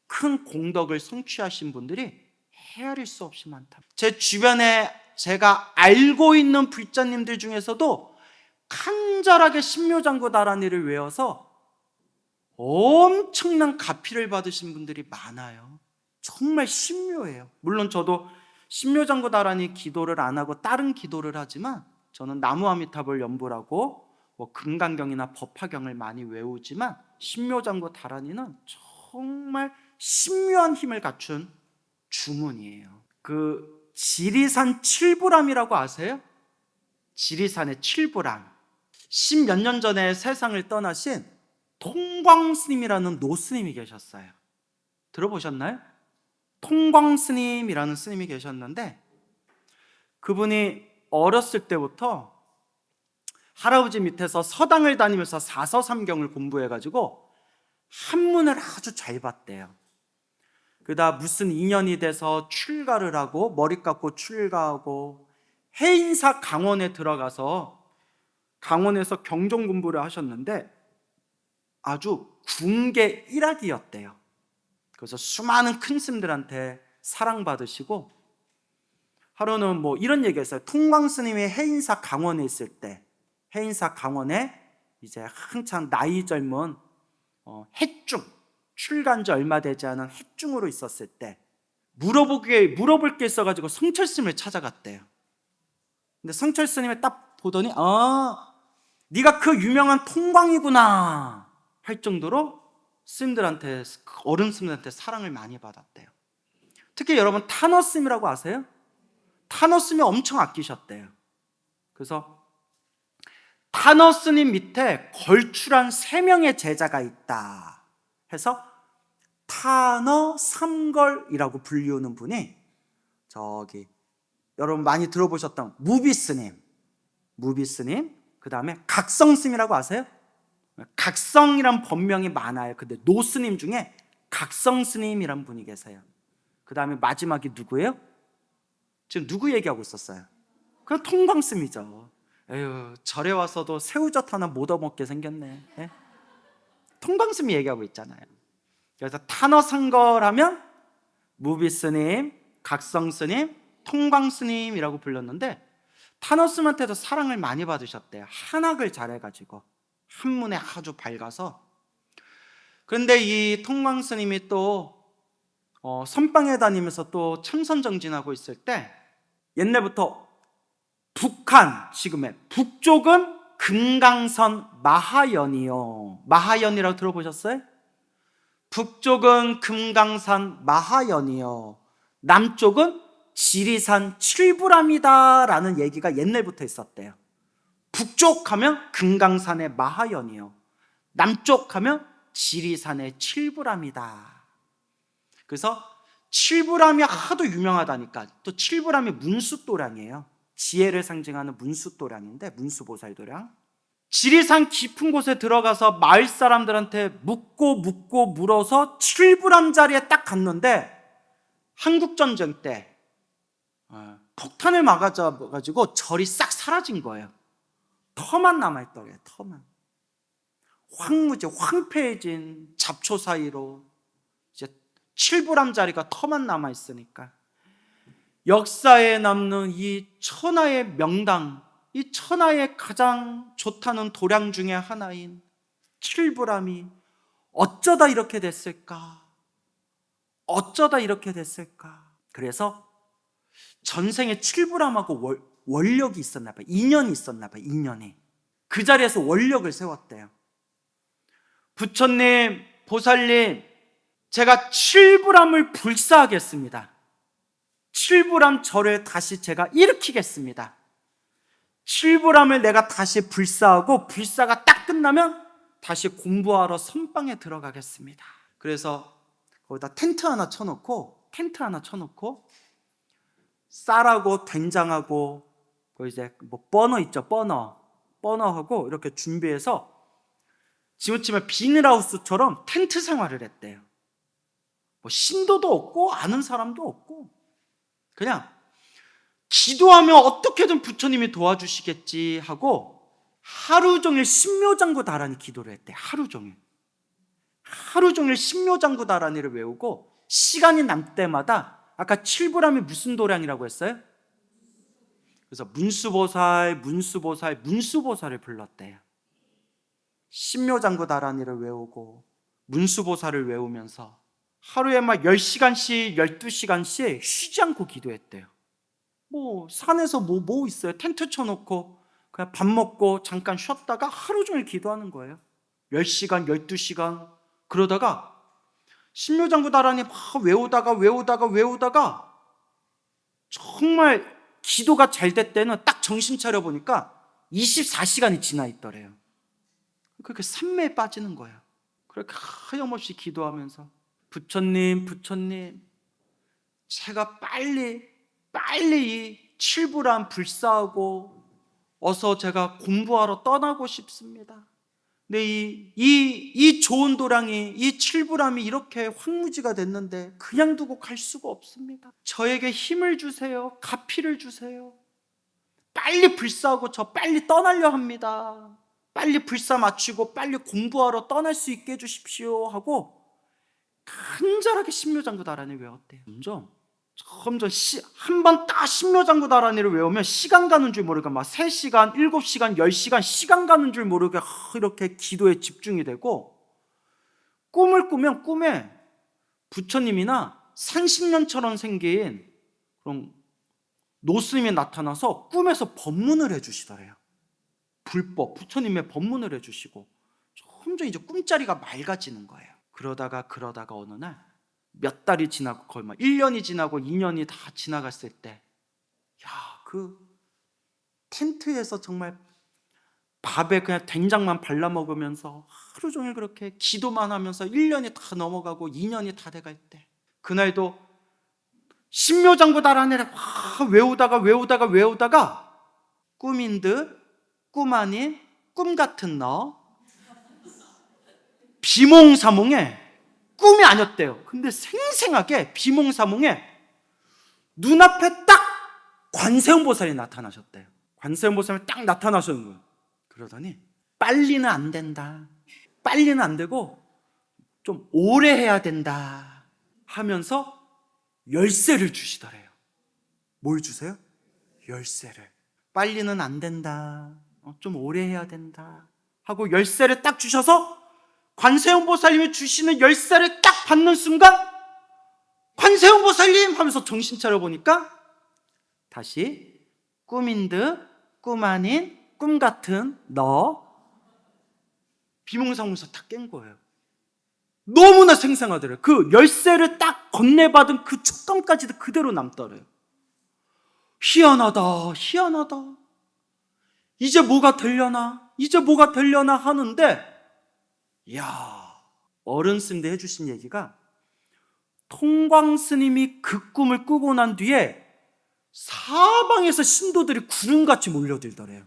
큰 공덕을 성취하신 분들이 헤아릴 수 없이 많다. 제 주변에 제가 알고 있는 불자님들 중에서도 간절하게 신묘장구 다라니를 외워서 엄청난 가피를 받으신 분들이 많아요. 정말 신묘해요. 물론 저도 신묘장구 다라니 기도를 안 하고 다른 기도를 하지만, 저는 나무아미타불 연불하고 금강경이나 법화경을 많이 외우지만, 신묘장구 다라니는 정말 신묘한 힘을 갖춘 주문이에요. 그 지리산 칠부람이라고 아세요? 지리산의 칠부람. 십몇 년 전에 세상을 떠나신 통광스님이라는 노스님이 계셨어요. 들어보셨나요? 통광스님이라는 스님이 계셨는데, 그분이 어렸을 때부터 할아버지 밑에서 서당을 다니면서 사서삼경을 공부해가지고 한문을 아주 잘 봤대요. 그러다 무슨 인연이 돼서 출가를 하고 머리 깎고 출가하고 해인사 강원에 들어가서 강원에서 경전 공부를 하셨는데 아주 궁계 일학이었대요. 그래서 수많은 큰 스님들한테 사랑받으시고, 하루는 뭐 이런 얘기했어요. 통광스님이 해인사 강원에 있을 때, 해인사 강원에 이제 한창 나이 젊은 해중, 출간 지 얼마 되지 않은 해중으로 있었을 때 물어볼 게 있어가지고 성철스님을 찾아갔대요. 근데 성철스님을 딱 보더니 네가 그 유명한 통광이구나 할 정도로 스님들한테, 어른 스님들한테 사랑을 많이 받았대요. 특히 여러분 타너스님이라고 아세요? 타너스님이 엄청 아끼셨대요. 그래서 타너스님 밑에 걸출한 3명의 제자가 있다 해서 타너 삼걸이라고 불리우는 분이 저기 여러분 많이 들어보셨던 무비스님, 그 다음에 각성스님이라고 아세요? 각성이란 법명이 많아요. 근데 노스님 중에 각성스님이란 분이 계세요. 그 다음에 마지막이 누구예요? 지금 누구 얘기하고 있었어요? 그건 통광스님이죠. 에휴, 절에 와서도 새우젓 하나 못 얻어먹게 생겼네. 예? 통광스님 얘기하고 있잖아요. 그래서 타너상거라면 무비스님, 각성스님, 통광스님이라고 불렀는데, 타너스님한테도 사랑을 많이 받으셨대요. 한학을 잘해가지고 한문에 아주 밝아서. 그런데 이 통광스님이 또 선방에 다니면서 또 참선정진하고 있을 때, 옛날부터 북한, 지금의 북쪽은 금강선 마하연이요. 마하연이라고 들어보셨어요? 북쪽은 금강산 마하연이요, 남쪽은 지리산 칠부람이다 라는 얘기가 옛날부터 있었대요. 북쪽 하면 금강산의 마하연이요, 남쪽 하면 지리산의 칠부람이다. 그래서 칠부람이 하도 유명하다니까, 또 칠부람이 문수도량이에요. 지혜를 상징하는 문수도량인데, 문수보살도량. 지리산 깊은 곳에 들어가서 마을 사람들한테 묻고 물어서 칠부람 자리에 딱 갔는데, 한국전쟁 때 폭탄을 막아가지고 절이 싹 사라진 거예요. 터만 남아있더래요. 터만. 황무지, 황폐해진 잡초 사이로 이제 칠부람 자리가 터만 남아있으니까, 역사에 남는 이 천하의 명당, 이 천하의 가장 좋다는 도량 중에 하나인 칠부람이 어쩌다 이렇게 됐을까? 어쩌다 이렇게 됐을까? 그래서 전생에 칠부람하고 원력이 있었나 봐요. 인연이 있었나 봐요. 인연이. 그 자리에서 원력을 세웠대요. 부처님, 보살님, 제가 칠부람을 불사하겠습니다. 칠부람 절을 다시 제가 일으키겠습니다. 칠부람을 내가 다시 불사하고, 불사가 딱 끝나면 다시 공부하러 선방에 들어가겠습니다. 그래서 거기다 텐트 하나 쳐놓고 쌀하고 된장하고 이제 뭐 버너 있죠, 버너하고 이렇게 준비해서 지금쯤에 비닐하우스처럼 텐트 생활을 했대요. 뭐 신도도 없고 아는 사람도 없고, 그냥 기도하면 어떻게든 부처님이 도와주시겠지 하고 하루 종일 신묘장구다라니 기도를 했대. 하루 종일 신묘장구다라니를 외우고, 시간이 남 때마다, 아까 칠부람이 무슨 도량이라고 했어요? 그래서 문수보살을 불렀대요. 신묘장구다라니를 외우고 문수보살을 외우면서 하루에 막 10시간씩 12시간씩 쉬지 않고 기도했대요. 뭐 산에서 뭐 있어요? 텐트 쳐놓고 그냥 밥 먹고 잠깐 쉬었다가 하루 종일 기도하는 거예요. 10시간 12시간. 그러다가 신묘장구다라니 막 외우다가 정말 기도가 잘 될 때는 딱 정신 차려 보니까 24시간이 지나 있더래요. 그렇게 산매에 빠지는 거예요. 그렇게 하염없이 기도하면서 부처님, 부처님, 제가 빨리 이 칠불암 불사하고 어서 제가 공부하러 떠나고 싶습니다. 근데 이 좋은 도량이, 이 칠불암이 이렇게 황무지가 됐는데 그냥 두고 갈 수가 없습니다. 저에게 힘을 주세요. 가피를 주세요. 빨리 불사하고 저 빨리 떠나려 합니다. 빨리 불사 마치고 빨리 공부하러 떠날 수 있게 해주십시오 하고 간절하게 신묘장구다라니 외웠대요. 점점 한 번 딱 신묘장구다라니를 외우면 시간 가는 줄 모르게 막 3시간, 7시간, 10시간 시간 가는 줄 모르게 이렇게 기도에 집중이 되고, 꿈을 꾸면 꿈에 부처님이나 산신년처럼 생긴 그런 노스님이 나타나서 꿈에서 법문을 해주시더래요. 불법, 부처님의 법문을 해주시고 점점 이제 꿈자리가 맑아지는 거예요. 그러다가 어느 날 몇 달이 지나고 거의 막 1년이 지나고 2년이 다 지나갔을 때, 그 텐트에서 정말 밥에 그냥 된장만 발라 먹으면서 하루 종일 그렇게 기도만 하면서 1년이 다 넘어가고 2년이 다 돼갈 때, 그날도 신묘장구다라니를 외우다가 꿈인 듯 꿈 아닌 꿈 같은 너 비몽사몽에, 꿈이 아니었대요. 근데 생생하게 비몽사몽에 눈앞에 딱 관세음보살이 나타나셨대요. 관세음보살이 딱 나타나시는 거예요. 그러더니 빨리는 안 된다, 빨리는 안 되고 좀 오래 해야 된다 하면서 열쇠를 주시더래요. 뭘 주세요? 열쇠를. 빨리는 안 된다, 좀 오래 해야 된다 하고 열쇠를 딱 주셔서 관세음보살님이 주시는 열쇠를 딱 받는 순간 관세음보살님 하면서 정신 차려보니까 다시 꿈인 듯 꿈 아닌 꿈 같은 너 비몽사몽에서 딱 깬 거예요. 너무나 생생하더래요. 그 열쇠를 딱 건네받은 그 촉감까지도 그대로 남더래요. 희한하다. 이제 뭐가 되려나 하는데, 어른 스님들 해주신 얘기가, 통광 스님이 그 꿈을 꾸고 난 뒤에 사방에서 신도들이 구름같이 몰려들더래요.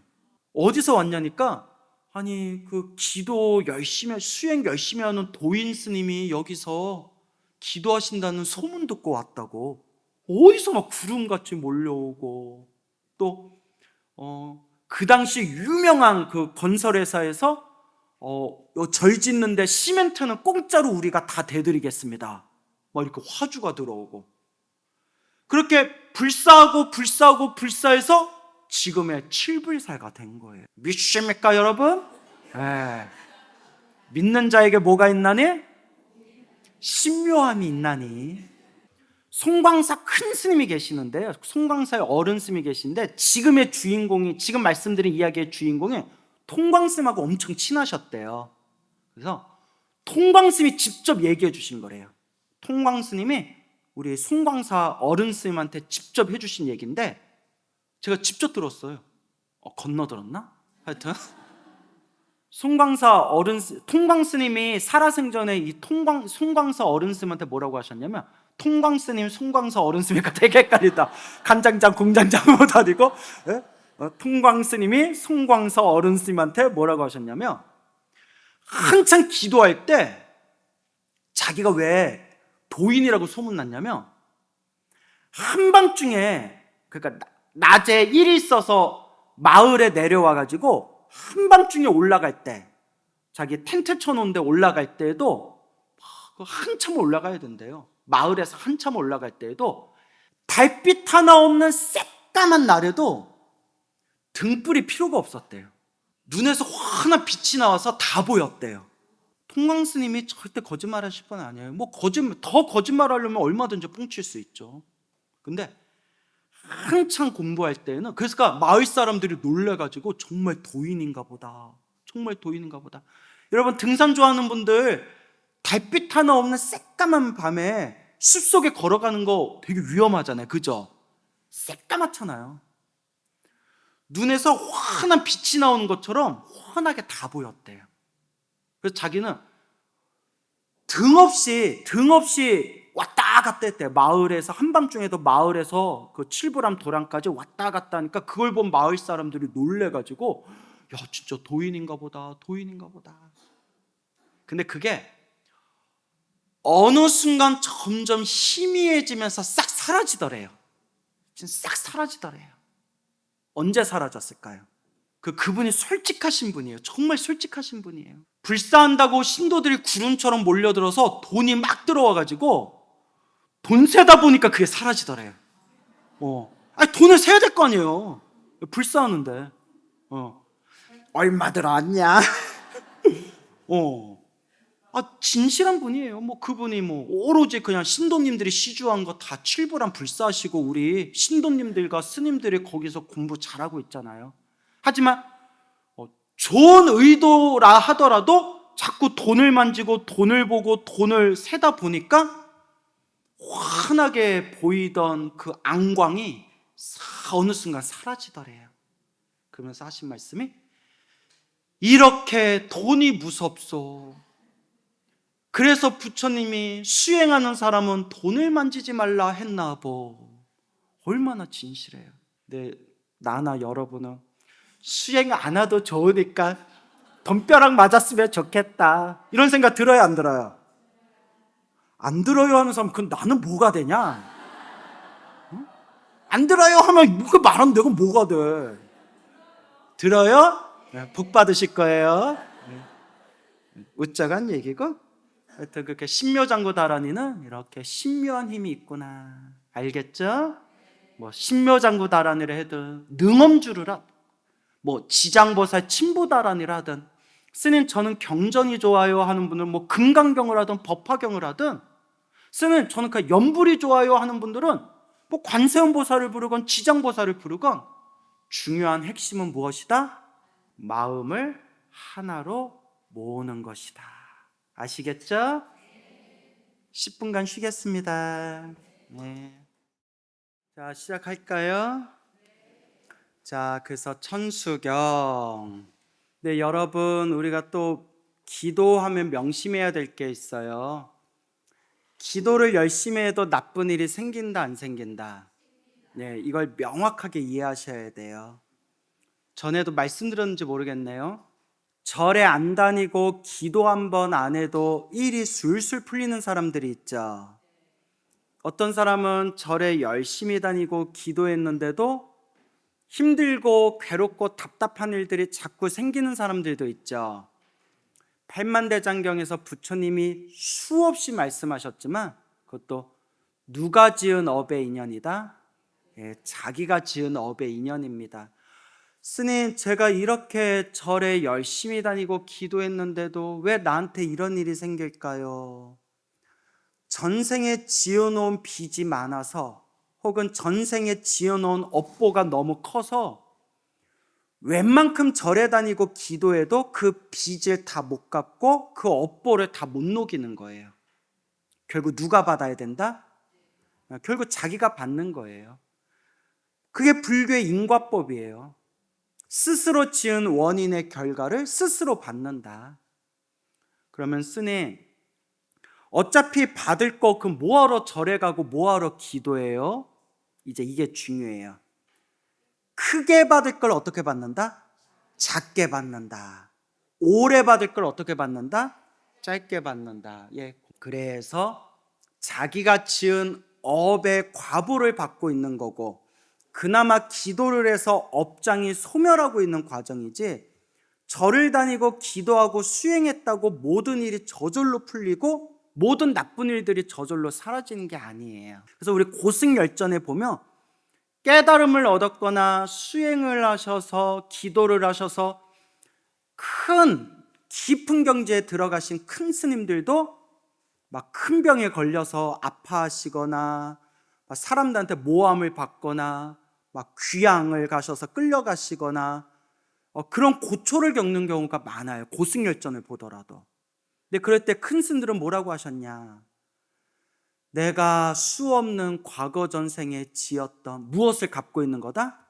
어디서 왔냐니까, 아니 그 기도 열심히, 수행 열심히 하는 도인 스님이 여기서 기도하신다는 소문 듣고 왔다고. 어디서 막 구름같이 몰려오고, 또 그 당시 유명한 그 건설회사에서 절 짓는데 시멘트는 공짜로 우리가 다 대드리겠습니다, 막 이렇게 화주가 들어오고, 그렇게 불사해서 지금의 칠불살가 된 거예요. 믿습니까 여러분? 믿는 자에게 뭐가 있나니? 신묘함이 있나니. 송광사 큰 스님이 계시는데요, 송광사의 어른 스님이 계신데, 지금의 주인공이, 지금 말씀드린 이야기의 주인공이 통광스님하고 엄청 친하셨대요. 그래서 통광스님이 직접 얘기해 주신 거래요. 통광스님이 우리 송광사 어른 스님한테 직접 해주신 얘기인데, 제가 직접 들었어요. 건너 들었나? 하여튼 통광스님이 살아생전에 이 송광사 어른 스님한테 뭐라고 하셨냐면, 통광스님, 송광사 어른 스님이니까 되게 헷갈린다. 간장장, 공장장 못 아니고, 통광스님이 송광사 어른 스님한테 뭐라고 하셨냐면, 한창 기도할 때 자기가 왜 도인이라고 소문났냐면, 한밤중에, 그러니까 낮에 일이 있어서 마을에 내려와가지고 한밤중에 올라갈 때, 자기 텐트 쳐놓은 데 올라갈 때에도 한참 올라가야 된대요. 마을에서 한참 올라갈 때에도 달빛 하나 없는 새까만 날에도 등불이 필요가 없었대요. 눈에서 환한 빛이 나와서 다 보였대요. 통광스님이 절대 거짓말하실 분 아니에요. 더 거짓말하려면 얼마든지 뻥칠 수 있죠. 근데 한창 공부할 때는, 그래서 마을 사람들이 놀래가지고 정말 도인인가 보다. 여러분, 등산 좋아하는 분들 달빛 하나 없는 새까만 밤에 숲속에 걸어가는 거 되게 위험하잖아요, 그죠? 새까맣잖아요. 눈에서 환한 빛이 나오는 것처럼 환하게 다 보였대요. 그래서 자기는 등 없이 왔다 갔다 했대요. 마을에서, 한밤중에도 마을에서 그 칠부람 도랑까지 왔다 갔다 하니까 그걸 본 마을 사람들이 놀래가지고, 야, 진짜 도인인가 보다. 근데 그게 어느 순간 점점 희미해지면서 싹 사라지더래요. 싹 사라지더래요. 언제 사라졌을까요? 그분이 솔직하신 분이에요. 정말 솔직하신 분이에요. 불사한다고 신도들이 구름처럼 몰려들어서 돈이 막 들어와가지고 돈 세다 보니까 그게 사라지더래요. 아니, 돈을 세야 될 거 아니에요. 불사하는데. 얼마 들어왔냐? 진실한 분이에요. 그분이 오로지 그냥 신도님들이 시주한 거 다 칠부람 불사하시고 우리 신도님들과 스님들이 거기서 공부 잘하고 있잖아요. 하지만 좋은 의도라 하더라도 자꾸 돈을 만지고 돈을 보고 돈을 세다 보니까 환하게 보이던 그 안광이 어느 순간 사라지더래요. 그러면서 하신 말씀이, 이렇게 돈이 무섭소. 그래서 부처님이 수행하는 사람은 돈을 만지지 말라 했나 보. 얼마나 진실해요. 근데 나나 여러분은 수행 안 해도 좋으니까 돈벼락 맞았으면 좋겠다, 이런 생각 들어요, 안 들어요? 안 들어요 하는 사람, 그럼 나는 뭐가 되냐? 안 들어요 하면 그 말하면 내가 뭐가 돼? 들어요? 복 받으실 거예요. 웃자간 얘기고, 하여튼 그렇게 신묘장구다라니는 이렇게 신묘한 힘이 있구나, 알겠죠? 신묘장구다라니를 해도 능엄주를 하든, 지장보살 친보다라니를 하든, 스님 저는 경전이 좋아요 하는 분은 금강경을 하든 법화경을 하든, 스님 저는 그 연불이 좋아요 하는 분들은 관세음보살을 부르건 지장보살을 부르건, 중요한 핵심은 무엇이다? 마음을 하나로 모으는 것이다. 아시겠죠? 10분간 쉬겠습니다. 네. 자, 시작할까요? 자, 그래서 천수경. 네, 여러분, 우리가 또 기도하면 명심해야 될 게 있어요. 기도를 열심히 해도 나쁜 일이 생긴다, 안 생긴다? 네, 이걸 명확하게 이해하셔야 돼요. 전에도 말씀드렸는지 모르겠네요. 절에 안 다니고 기도 한 번 안 해도 일이 술술 풀리는 사람들이 있죠. 어떤 사람은 절에 열심히 다니고 기도했는데도 힘들고 괴롭고 답답한 일들이 자꾸 생기는 사람들도 있죠. 팔만대장경에서 부처님이 수없이 말씀하셨지만 그것도 누가 지은 업의 인연이다? 자기가 지은 업의 인연입니다. 스님, 제가 이렇게 절에 열심히 다니고 기도했는데도 왜 나한테 이런 일이 생길까요? 전생에 지어놓은 빚이 많아서, 혹은 전생에 지어놓은 업보가 너무 커서 웬만큼 절에 다니고 기도해도 그 빚을 다 못 갚고 그 업보를 다 못 녹이는 거예요. 결국 누가 받아야 된다? 결국 자기가 받는 거예요. 그게 불교의 인과법이에요. 스스로 지은 원인의 결과를 스스로 받는다. 그러면 스님, 어차피 받을 거 그 뭐하러 절에 가고 뭐하러 기도해요? 이제 이게 중요해요. 크게 받을 걸 어떻게 받는다? 작게 받는다. 오래 받을 걸 어떻게 받는다? 짧게 받는다. 그래서 자기가 지은 업의 과보를 받고 있는 거고, 그나마 기도를 해서 업장이 소멸하고 있는 과정이지, 절을 다니고 기도하고 수행했다고 모든 일이 저절로 풀리고 모든 나쁜 일들이 저절로 사라지는 게 아니에요. 그래서 우리 고승열전에 보면 깨달음을 얻었거나 수행을 하셔서 기도를 하셔서 큰 깊은 경지에 들어가신 큰 스님들도 막 큰 병에 걸려서 아파하시거나 사람들한테 모함을 받거나 막 귀양을 가셔서 끌려가시거나 그런 고초를 겪는 경우가 많아요. 고승열전을 보더라도. 근데 그럴 때 큰 스님들은 뭐라고 하셨냐? 내가 수없는 과거 전생에 지었던 무엇을 갚고 있는 거다?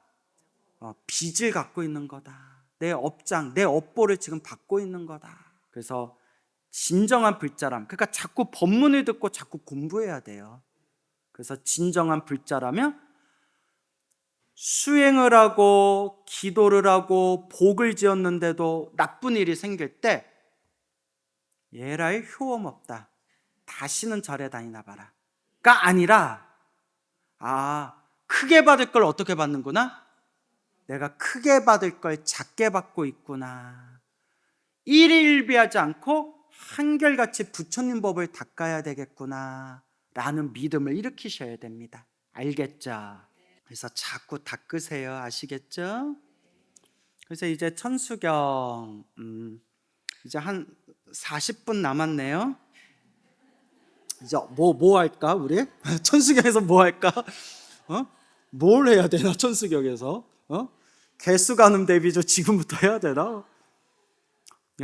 빚을 갖고 있는 거다. 내 업장, 내 업보를 지금 받고 있는 거다. 그래서 진정한 불자람, 그러니까 자꾸 법문을 듣고 자꾸 공부해야 돼요. 그래서 진정한 불자라면 수행을 하고 기도를 하고 복을 지었는데도 나쁜 일이 생길 때 예라이 효험 없다, 다시는 절에 다니나 봐라 가 아니라, 크게 받을 걸 어떻게 받는구나? 내가 크게 받을 걸 작게 받고 있구나. 일일비하지 않고 한결같이 부처님 법을 닦아야 되겠구나 라는 믿음을 일으키셔야 됩니다. 알겠죠? 그래서 자꾸 닦으세요. 아시겠죠? 그래서 이제 천수경 이제 한 40분 남았네요. 이제 뭐 할까 우리? 천수경에서 뭐 할까? 뭘 해야 되나 천수경에서? 개수 가늠 대비조 지금부터 해야 되나?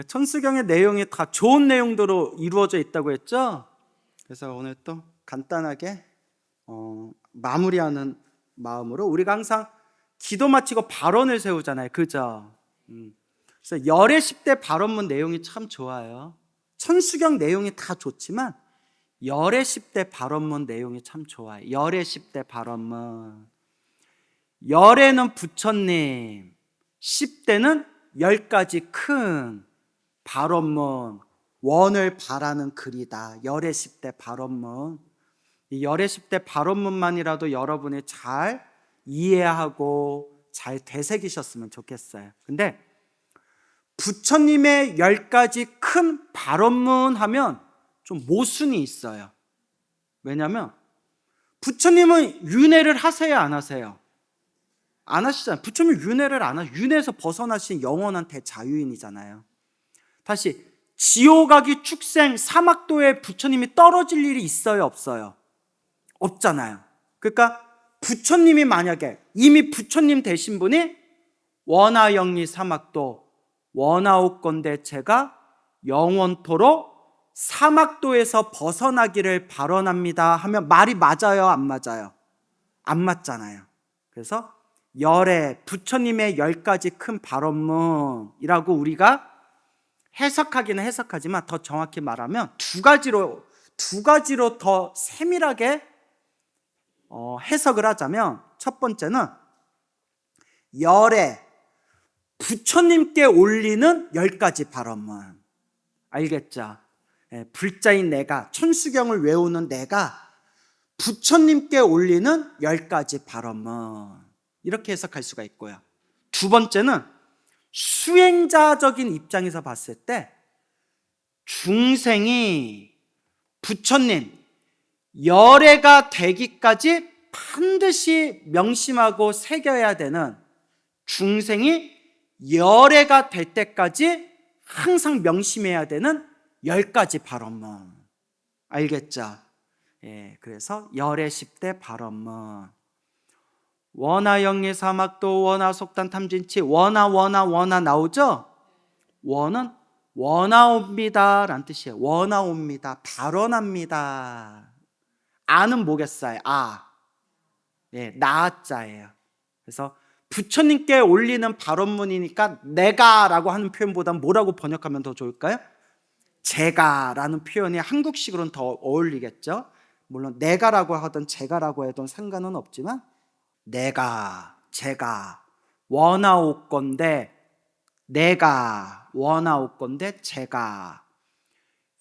천수경의 내용이 다 좋은 내용들로 이루어져 있다고 했죠? 그래서 오늘 또 간단하게 마무리하는 마음으로, 우리가 항상 기도 마치고 발언을 세우잖아요. 그죠? 그래서 열의 10대 발언문 내용이 참 좋아요. 천수경 내용이 다 좋지만 열의 10대 발언문 내용이 참 좋아요. 열의 10대 발언문. 열에는 부처님, 10대는 10가지 큰 발언문, 원을 바라는 글이다. 열의 10대 발언문. 이 열의 10대 발언문만이라도 여러분이 잘 이해하고 잘 되새기셨으면 좋겠어요. 근데 부처님의 10가지 큰 발언문 하면 좀 모순이 있어요. 왜냐하면 부처님은 윤회를 하세요, 안 하세요? 안 하시잖아요. 부처님 윤회를 안 하시죠. 윤회에서 벗어나신 영원한 대자유인이잖아요. 다시, 지옥아기 축생 사막도에 부처님이 떨어질 일이 있어요, 없어요? 없잖아요. 그러니까 부처님이 만약에 이미 부처님 되신 분이 원하영리 사막도 원하옵건대 제가 영원토록 사막도에서 벗어나기를 발언합니다 하면 말이 맞아요, 안 맞아요? 안 맞잖아요. 그래서 열의 부처님의 10가지 큰 발언문이라고 우리가 해석하기는 해석하지만 더 정확히 말하면 두 가지로 더 세밀하게 해석을 하자면, 첫 번째는 열의 부처님께 올리는 10가지 발언문. 알겠죠? 불자인 내가, 천수경을 외우는 내가 부처님께 올리는 10가지 발언문, 이렇게 해석할 수가 있고요. 두 번째는 수행자적인 입장에서 봤을 때 중생이 부처님 열애가 되기까지 반드시 명심하고 새겨야 되는, 중생이 열애가 될 때까지 항상 명심해야 되는 10가지 발언문. 알겠죠? 그래서 열애 10대 발언문. 원하영리 사막도 원하속단 탐진치, 원하 나오죠? 원은 원하옵니다 라는 뜻이에요. 원하옵니다, 발언합니다. 아는 뭐겠어요? 나자예요. 그래서 부처님께 올리는 발언문이니까 내가라고 하는 표현보다는 뭐라고 번역하면 더 좋을까요? 제가라는 표현이 한국식으로는 더 어울리겠죠? 물론 내가라고 하든 제가라고 하든 상관은 없지만, 내가, 제가 원하옵건대, 내가 원하옵건대 제가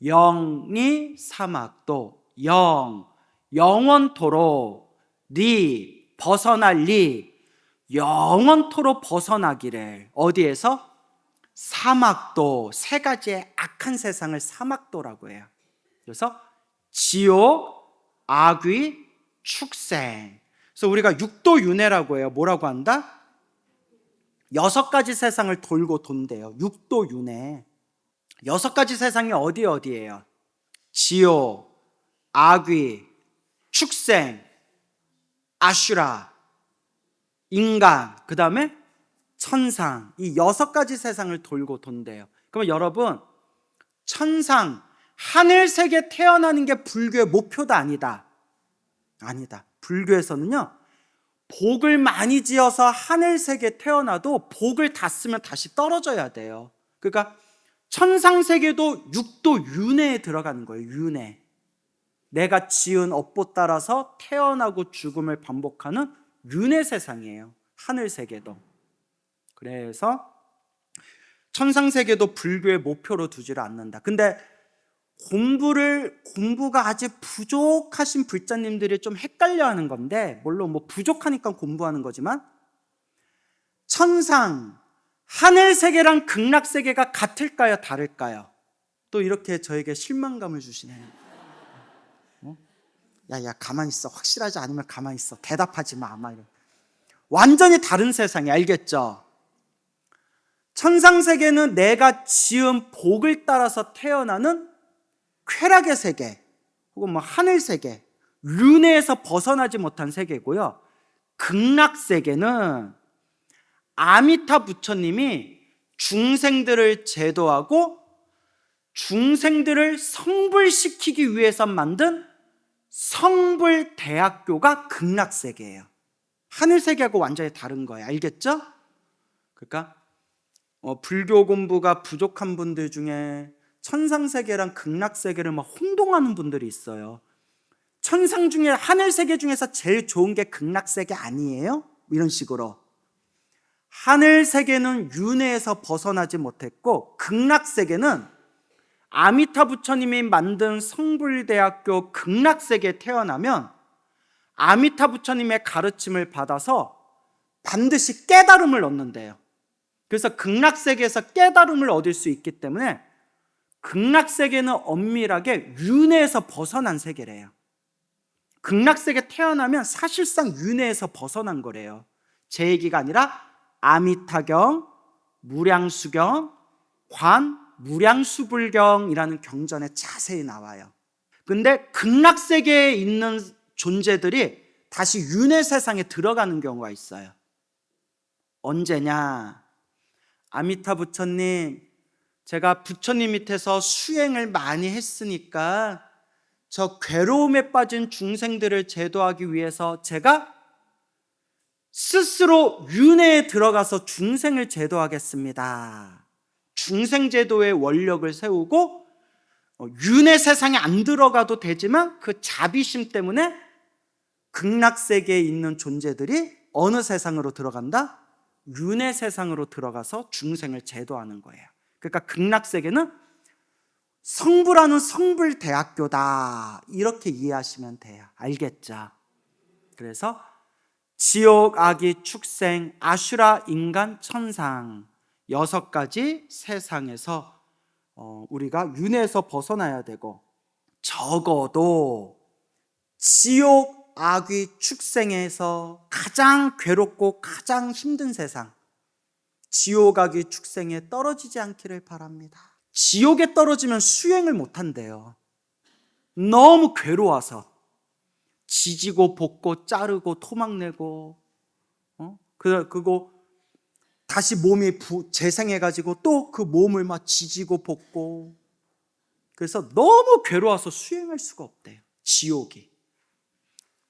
영리 사막도, 영원토록, 리 벗어날 리 영원토록 벗어나기를. 어디에서? 사막도. 세 가지의 악한 세상을 사막도라고 해요. 그래서 지옥, 악귀, 축생. 그래서 우리가 육도윤회라고 해요. 뭐라고 한다? 6가지 세상을 돌고 돈대요. 육도윤회. 6가지 세상이 어디예요? 지옥, 악귀, 축생, 아슈라, 인간, 그 다음에 천상. 이 6가지 세상을 돌고 돈대요. 그러면 여러분, 천상, 하늘세계 태어나는 게 불교의 목표도 아니다. 불교에서는요, 복을 많이 지어서 하늘세계에 태어나도 복을 다 쓰면 다시 떨어져야 돼요. 그러니까 천상세계도 육도 윤회에 들어가는 거예요. 윤회. 내가 지은 업보 따라서 태어나고 죽음을 반복하는 윤회 세상이에요. 하늘세계도. 그래서 천상세계도 불교의 목표로 두지를 않는다. 근데 공부가 아직 부족하신 불자님들이 좀 헷갈려 하는 건데, 물론 뭐 부족하니까 공부하는 거지만, 천상, 하늘세계랑 극락세계가 같을까요? 다를까요? 또 이렇게 저에게 실망감을 주시네요. 야, 가만히 있어. 확실하지 않으면 가만히 있어. 대답하지 마. 완전히 다른 세상이, 알겠죠? 천상세계는 내가 지은 복을 따라서 태어나는 쾌락의 세계, 혹은 뭐 하늘세계, 윤회에서 벗어나지 못한 세계고요. 극락세계는 아미타 부처님이 중생들을 제도하고 중생들을 성불시키기 위해서 만든 성불대학교가 극락세계예요. 하늘세계하고 완전히 다른 거예요. 알겠죠? 그러니까 불교 공부가 부족한 분들 중에 천상세계랑 극락세계를 막 혼동하는 분들이 있어요. 천상 중에, 하늘세계 중에서 제일 좋은 게 극락세계 아니에요? 이런 식으로. 하늘세계는 윤회에서 벗어나지 못했고, 극락세계는 아미타 부처님이 만든 성불대학교 극락세계에 태어나면 아미타 부처님의 가르침을 받아서 반드시 깨달음을 얻는데요. 그래서 극락세계에서 깨달음을 얻을 수 있기 때문에 극락세계는 엄밀하게 윤회에서 벗어난 세계래요. 극락세계 태어나면 사실상 윤회에서 벗어난 거래요. 제 얘기가 아니라 아미타경, 무량수경, 무량수불경이라는 경전에 자세히 나와요. 근데 극락세계에 있는 존재들이 다시 윤회 세상에 들어가는 경우가 있어요. 언제냐? 아미타 부처님, 제가 부처님 밑에서 수행을 많이 했으니까 저 괴로움에 빠진 중생들을 제도하기 위해서 제가 스스로 윤회에 들어가서 중생을 제도하겠습니다. 중생제도의 원력을 세우고 윤회 세상에 안 들어가도 되지만 그 자비심 때문에 극락세계에 있는 존재들이 어느 세상으로 들어간다? 윤회 세상으로 들어가서 중생을 제도하는 거예요. 그러니까 극락세계는 성불하는 성불대학교다, 이렇게 이해하시면 돼요. 알겠죠? 그래서 지옥, 악이, 축생, 아슈라, 인간, 천상 6가지 세상에서 우리가 윤회에서 벗어나야 되고, 적어도 지옥, 악귀, 축생에서 가장 괴롭고 가장 힘든 세상, 지옥, 악귀, 축생에 떨어지지 않기를 바랍니다. 지옥에 떨어지면 수행을 못한대요. 너무 괴로워서 지지고 볶고 자르고 토막내고, 그거 다시 몸이 재생해가지고 또 그 몸을 막 지지고 볶고, 그래서 너무 괴로워서 수행할 수가 없대요. 지옥이.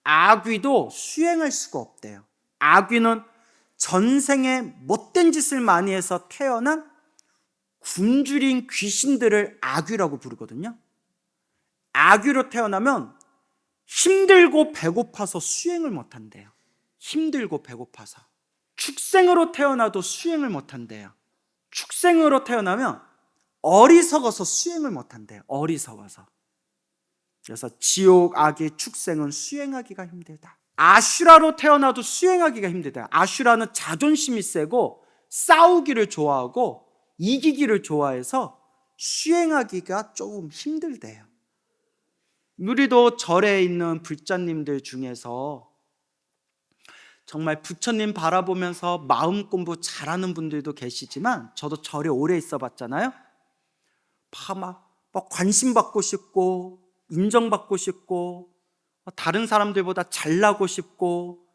악귀도 수행할 수가 없대요. 악귀는 전생에 못된 짓을 많이 해서 태어난 굶주린 귀신들을 악귀라고 부르거든요. 악귀로 태어나면 힘들고 배고파서 수행을 못한대요. 힘들고 배고파서. 축생으로 태어나도 수행을 못한대요. 축생으로 태어나면 어리석어서 수행을 못한대요. 어리석어서. 그래서 지옥, 악귀, 축생은 수행하기가 힘들다. 아슈라로 태어나도 수행하기가 힘들다. 아슈라는 자존심이 세고 싸우기를 좋아하고 이기기를 좋아해서 수행하기가 조금 힘들대요. 우리도 절에 있는 불자님들 중에서 정말 부처님 바라보면서 마음 공부 잘하는 분들도 계시지만, 저도 절에 오래 있어 봤잖아요. 막 관심 받고 싶고 인정받고 싶고 다른 사람들보다 잘나고 싶고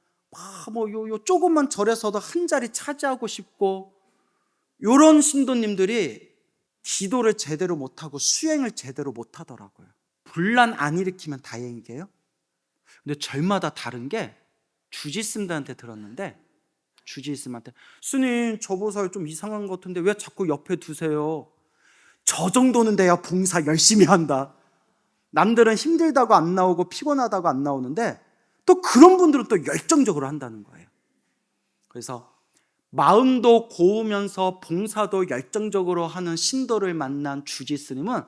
요 조금만 절에서도 한 자리 차지하고 싶고, 요런 신도님들이 기도를 제대로 못하고 수행을 제대로 못하더라고요. 분란 안 일으키면 다행이게요. 근데 절마다 다른 게, 주지스님들한테 들었는데, 주지스님한테 스님 저 보살 좀 이상한 것 같은데 왜 자꾸 옆에 두세요? 저 정도는 돼야 봉사 열심히 한다. 남들은 힘들다고 안 나오고 피곤하다고 안 나오는데 또 그런 분들은 또 열정적으로 한다는 거예요. 그래서 마음도 고우면서 봉사도 열정적으로 하는 신도를 만난 주지스님은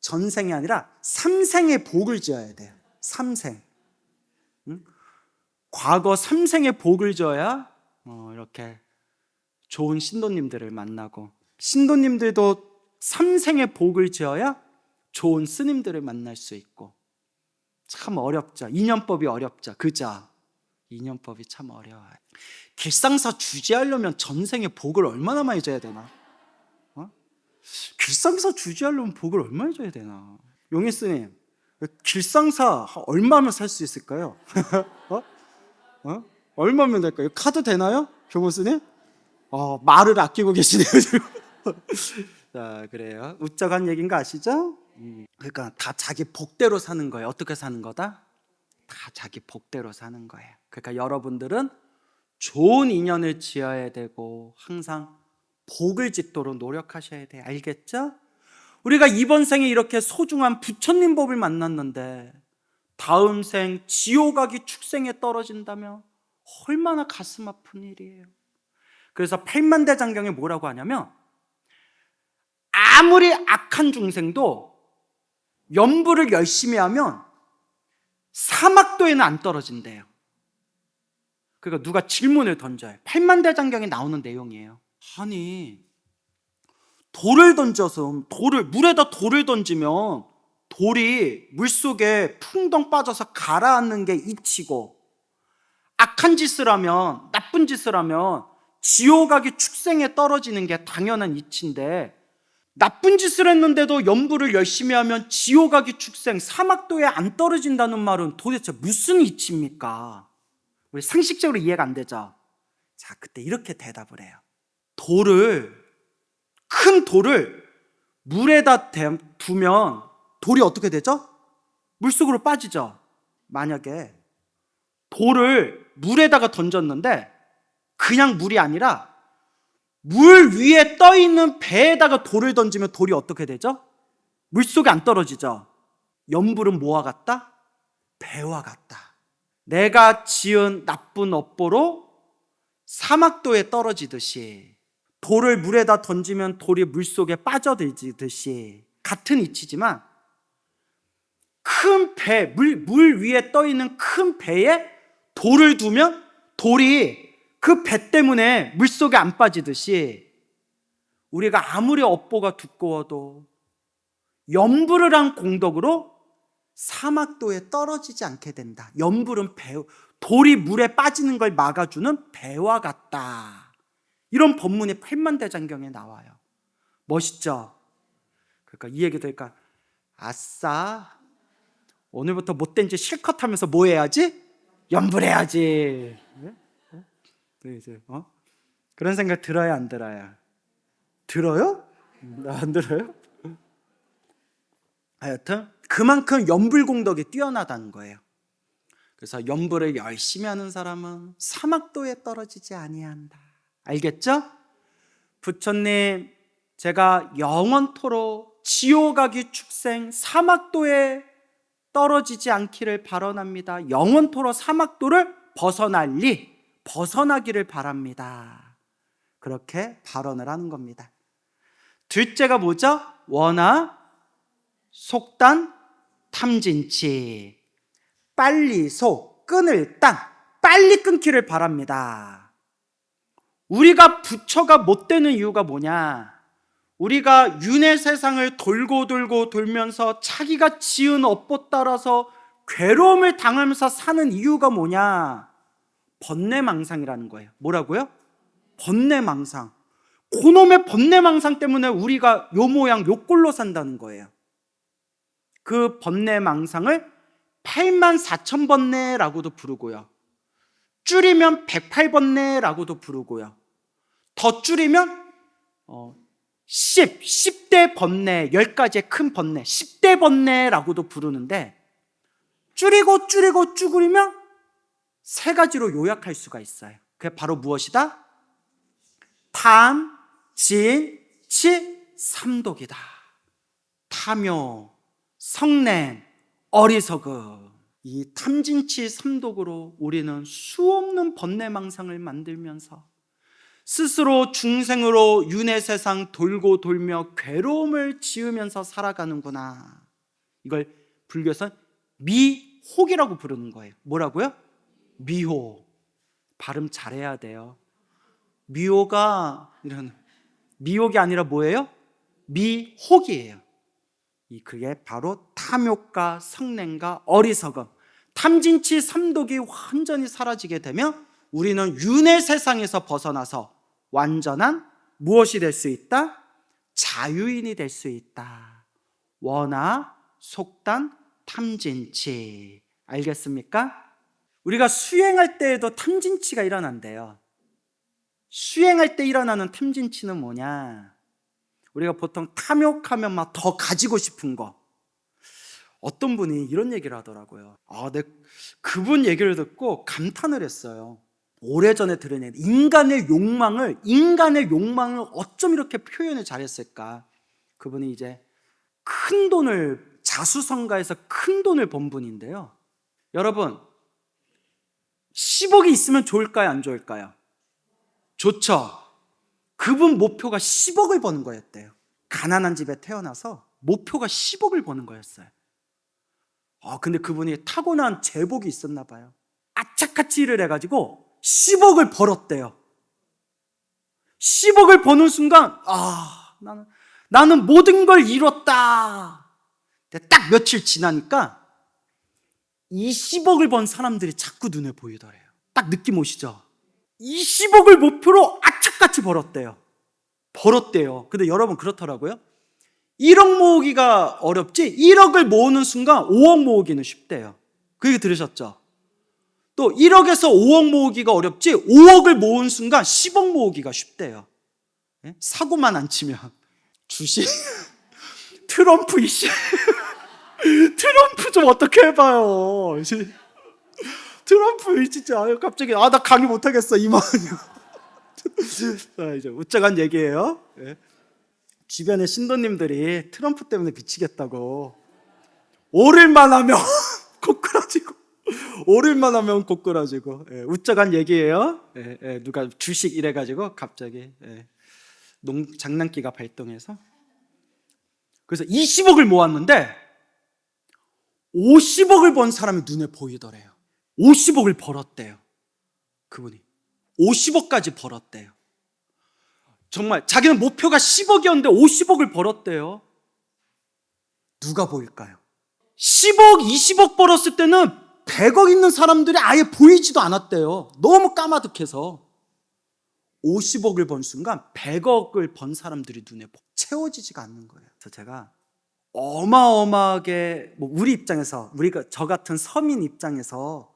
전생이 아니라 삼생의 복을 지어야 돼요. 삼생. 과거 삼생의 복을 지어야 이렇게 좋은 신도님들을 만나고, 신도님들도 삼생의 복을 지어야 좋은 스님들을 만날 수 있고. 참 어렵죠. 인연법이 어렵죠. 그죠? 인연법이 참 어려워요. 길상사 주지하려면 전생의 복을 얼마나 많이 줘야 되나? 길상사 주지하려면 복을 얼마나 줘야 되나? 용희 스님, 길상사 얼마면 살 수 있을까요? 얼마면 될까요? 카드 되나요? 교모 스님? 말을 아끼고 계시네요. 자, 그래요. 우쩍한 얘기인 거 아시죠? 그러니까 다 자기 복대로 사는 거예요. 어떻게 사는 거다? 다 자기 복대로 사는 거예요. 그러니까 여러분들은 좋은 인연을 지어야 되고 항상 복을 짓도록 노력하셔야 돼요. 알겠죠? 우리가 이번 생에 이렇게 소중한 부처님 법을 만났는데 다음 생 지옥아기 축생에 떨어진다면 얼마나 가슴 아픈 일이에요. 그래서 팔만대장경에 뭐라고 하냐면, 아무리 악한 중생도 연부를 열심히 하면 사막도에는 안 떨어진대요. 그러니까 누가 질문을 던져요. 팔만대장경에 나오는 내용이에요. 아니, 돌을 던져서 물에다 돌을 던지면 돌이 물속에 풍덩 빠져서 가라앉는 게 이치고, 악한 짓을 하면, 나쁜 짓을 하면 지옥아기 축생에 떨어지는 게 당연한 이치인데, 나쁜 짓을 했는데도 연부를 열심히 하면 지옥아기 축생, 사막도에 안 떨어진다는 말은 도대체 무슨 이치입니까? 우리 상식적으로 이해가 안 되죠? 자, 그때 이렇게 대답을 해요. 큰 돌을 물에다 두면 돌이 어떻게 되죠? 물속으로 빠지죠. 만약에 돌을 물에다가 던졌는데 그냥 물이 아니라 물 위에 떠 있는 배에다가 돌을 던지면 돌이 어떻게 되죠? 물속에 안 떨어지죠. 연불은 뭐와 같다? 배와 같다. 내가 지은 나쁜 업보로 사막도에 떨어지듯이, 돌을 물에다 던지면 돌이 물속에 빠져들듯이 같은 이치지만, 큰 배, 물 위에 떠 있는 큰 배에 돌을 두면 돌이 그 배 때문에 물속에 안 빠지듯이, 우리가 아무리 업보가 두꺼워도 염불을 한 공덕으로 사막도에 떨어지지 않게 된다. 염불은 돌이 물에 빠지는 걸 막아주는 배와 같다. 이런 법문이 팔만대장경에 나와요. 멋있죠? 그러니까 이 얘기 들으니까 아싸, 오늘부터 못된 짓 실컷 하면서 뭐 해야지? 염불해야지. 그런 생각 들어요, 안 들어요? 들어요? 안 들어요? 하여튼 그만큼 염불공덕이 뛰어나다는 거예요. 그래서 염불을 열심히 하는 사람은 사막도에 떨어지지 아니한다. 알겠죠? 부처님, 제가 영원토록 지옥아기 축생 사막도에 떨어지지 않기를 발언합니다. 영원토록 사막도를 벗어나기를 바랍니다. 그렇게 발언을 하는 겁니다. 둘째가 뭐죠? 원하, 속단, 탐진치. 빨리 끊을 땅, 빨리 끊기를 바랍니다. 우리가 부처가 못 되는 이유가 뭐냐? 우리가 윤회 세상을 돌고 돌면서 자기가 지은 업보 따라서 괴로움을 당하면서 사는 이유가 뭐냐? 번뇌망상이라는 거예요. 뭐라고요? 번뇌망상. 그놈의 번뇌망상 때문에 우리가 요 모양 요 꼴로 산다는 거예요. 그 번뇌망상을 84,000번뇌라고도 부르고요, 줄이면 108번뇌라고도 부르고요, 더 줄이면 10대 번뇌, 10가지의 큰 번뇌, 10대 번뇌라고도 부르는데, 줄이면 세 가지로 요약할 수가 있어요. 그게 바로 무엇이다? 탐, 진, 치, 삼독이다. 탐욕, 성냄, 어리석음. 이 탐진치 삼독으로 우리는 수없는 번뇌망상을 만들면서 스스로 중생으로 윤회 세상 돌고 돌며 괴로움을 지으면서 살아가는구나. 이걸 불교에서 미혹이라고 부르는 거예요. 뭐라고요? 미혹. 발음 잘해야 돼요. 미혹이 아니라 뭐예요? 미혹이에요. 그게 바로 탐욕과 성냄과 어리석음, 탐진치 삼독이 완전히 사라지게 되면 우리는 윤회 세상에서 벗어나서 완전한 무엇이 될 수 있다? 자유인이 될 수 있다. 원하, 속단, 탐진치. 알겠습니까? 우리가 수행할 때에도 탐진치가 일어난대요. 수행할 때 일어나는 탐진치는 뭐냐? 우리가 보통 탐욕하면 막 더 가지고 싶은 거. 어떤 분이 이런 얘기를 하더라고요. 그분 얘기를 듣고 감탄을 했어요. 오래전에 들은 얘기. 인간의 욕망을 어쩜 이렇게 표현을 잘했을까? 그분이 이제 큰 돈을, 자수성가해서 큰 돈을 번 분인데요. 여러분, 10억이 있으면 좋을까요? 안 좋을까요? 좋죠. 그분 목표가 10억을 버는 거였대요. 가난한 집에 태어나서 목표가 10억을 버는 거였어요. 근데 그분이 타고난 제복이 있었나 봐요. 악착같이 일을 해가지고 10억을 벌었대요. 10억을 버는 순간 나는 모든 걸 잃었다. 근데 딱 며칠 지나니까 20억을 번 사람들이 자꾸 눈에 보이더래요. 딱 느낌 오시죠? 20억을 목표로 악착같이 벌었대요. 근데 여러분 그렇더라고요. 1억 모으기가 어렵지 1억을 모으는 순간 5억 모으기는 쉽대요. 그 얘기 들으셨죠? 또 1억에서 5억 모으기가 어렵지 5억을 모은 순간 10억 모으기가 쉽대요. 사고만 안 치면. 주식 트럼프 트럼프 좀 어떻게 해봐요. 트럼프 진짜 갑자기 나 강의 못하겠어 이만요. 이제 웃자간 얘기예요. 주변에 신도님들이 트럼프 때문에 미치겠다고. 오를만 하면 고꾸라지고 웃자간 얘기예요. 누가 주식 이래가지고 갑자기 장난기가 발동해서. 그래서 20억을 모았는데 50억을 번 사람이 눈에 보이더래요. 50억을 벌었대요. 그분이 50억까지 벌었대요. 정말 자기는 목표가 10억이었는데 50억을 벌었대요. 누가 보일까요? 10억, 20억 벌었을 때는 100억 있는 사람들이 아예 보이지도 않았대요. 너무 까마득해서. 50억을 번 순간 100억을 번 사람들이 눈에 채워지지가 않는 거예요. 그래서 제가 어마어마하게 우리 입장에서, 저 같은 서민 입장에서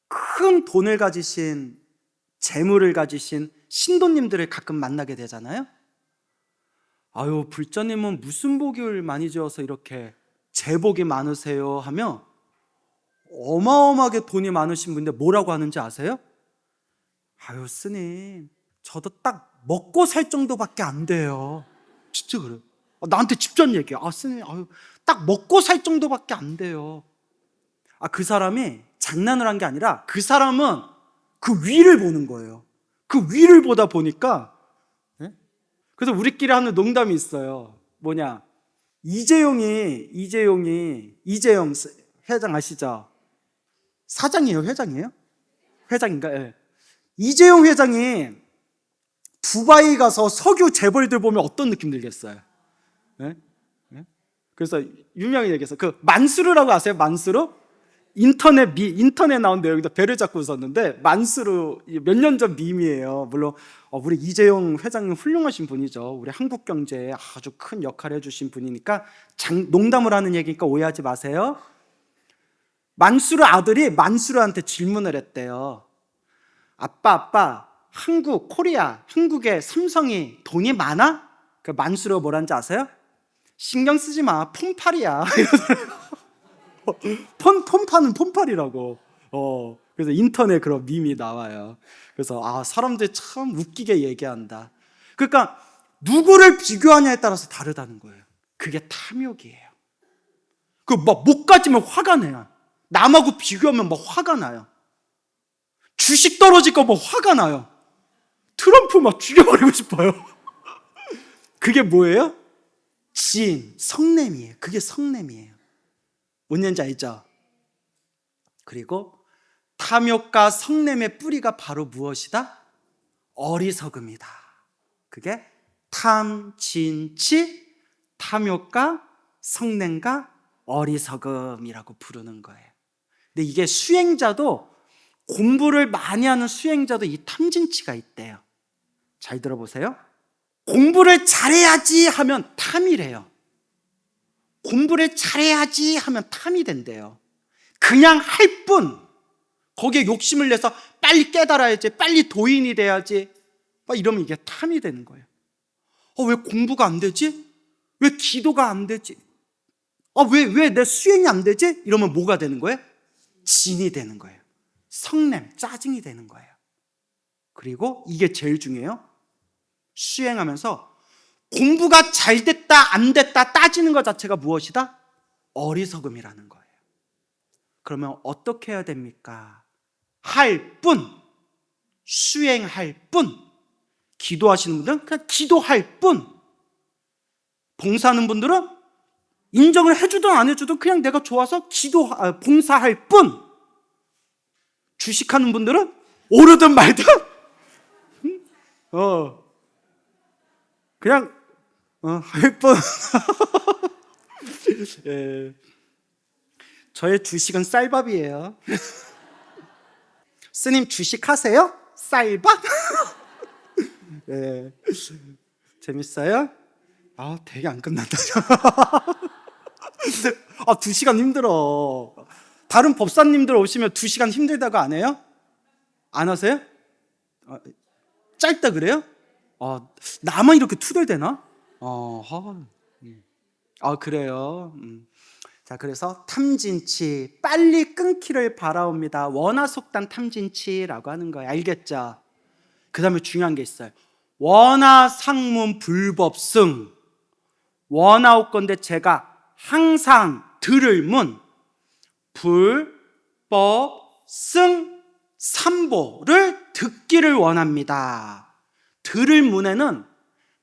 큰 돈을 가지신, 재물을 가지신 신도님들을 가끔 만나게 되잖아요. 불자님은 무슨 복을 많이 지어서 이렇게 재복이 많으세요 하며 어마어마하게 돈이 많으신 분인데 뭐라고 하는지 아세요? 스님, 저도 딱 먹고 살 정도밖에 안 돼요. 진짜 그래요. 나한테 직접 얘기해. 스님, 딱 먹고 살 정도밖에 안 돼요. 그 사람이 장난을 한 게 아니라 그 사람은 그 위를 보는 거예요. 그 위를 보다 보니까. 그래서 우리끼리 하는 농담이 있어요. 뭐냐, 이재용 회장 아시죠? 사장이에요? 회장이에요? 회장인가? 예. 이재용 회장이 두바이 가서 석유 재벌들 보면 어떤 느낌 들겠어요? 그래서 유명한 얘기해서 만수르라고 아세요? 만수르? 인터넷 나온 내용인데 배를 잡고 웃었는데, 만수르 몇 년 전 밈이에요. 물론 우리 이재용 회장님 훌륭하신 분이죠. 우리 한국 경제에 아주 큰 역할을 해주신 분이니까 농담을 하는 얘기니까 오해하지 마세요. 만수르 아들이 만수르한테 질문을 했대요. 아빠, 한국에 삼성이 돈이 많아? 만수르가 뭐라는지 아세요? 신경 쓰지 마, 폰팔이야. 폰 파는 폰팔이라고. 그래서 인터넷 그런 밈이 나와요. 그래서 사람들이 참 웃기게 얘기한다. 그러니까 누구를 비교하냐에 따라서 다르다는 거예요. 그게 탐욕이에요. 그 막 목까지면 화가 나요. 남하고 비교하면 막 화가 나요. 주식 떨어질까 막 화가 나요. 트럼프 막 죽여버리고 싶어요. 그게 뭐예요? 성냄이에요. 그게 성냄이에요. 뭔 얘기인지 알죠? 그리고 탐욕과 성냄의 뿌리가 바로 무엇이다? 어리석음이다. 그게 탐진치, 탐욕과 성냄과 어리석음이라고 부르는 거예요. 근데 이게 수행자도, 공부를 많이 하는 수행자도 이 탐진치가 있대요. 잘 들어보세요. 공부를 잘해야지 하면 탐이래요. 공부를 잘해야지 하면 탐이 된대요. 그냥 할 뿐, 거기에 욕심을 내서 빨리 깨달아야지, 빨리 도인이 돼야지, 막 이러면 이게 탐이 되는 거예요. 왜 공부가 안 되지? 왜 기도가 안 되지? 왜 내 수행이 안 되지? 이러면 뭐가 되는 거예요? 진이 되는 거예요. 성냄, 짜증이 되는 거예요. 그리고 이게 제일 중요해요. 수행하면서 공부가 잘 됐다 안 됐다 따지는 것 자체가 무엇이다? 어리석음이라는 거예요. 그러면 어떻게 해야 됩니까? 할 뿐, 수행할 뿐. 기도하시는 분들은 그냥 기도할 뿐. 봉사하는 분들은 인정을 해주든 안 해주든 그냥 내가 좋아서 봉사할 뿐. 주식하는 분들은 오르든 말든 그냥 할 뿐. 예. 저의 주식은 쌀밥이에요. 스님 주식하세요? 쌀밥? 예. 재밌어요? 되게 안 끝난다. 2시간 힘들어. 다른 법사님들 오시면 2시간 힘들다고 안 해요? 안 하세요? 짧다 그래요? 나만 이렇게 투덜대나? 그래요. 자, 그래서 탐진치, 빨리 끊기를 바라옵니다. 원하속단 탐진치라고 하는 거예요. 알겠죠? 그 다음에 중요한 게 있어요. 원하상문 불법승. 원하옵건대 제가 항상 들을 문, 불법승 삼보를 듣기를 원합니다. 들을 문에는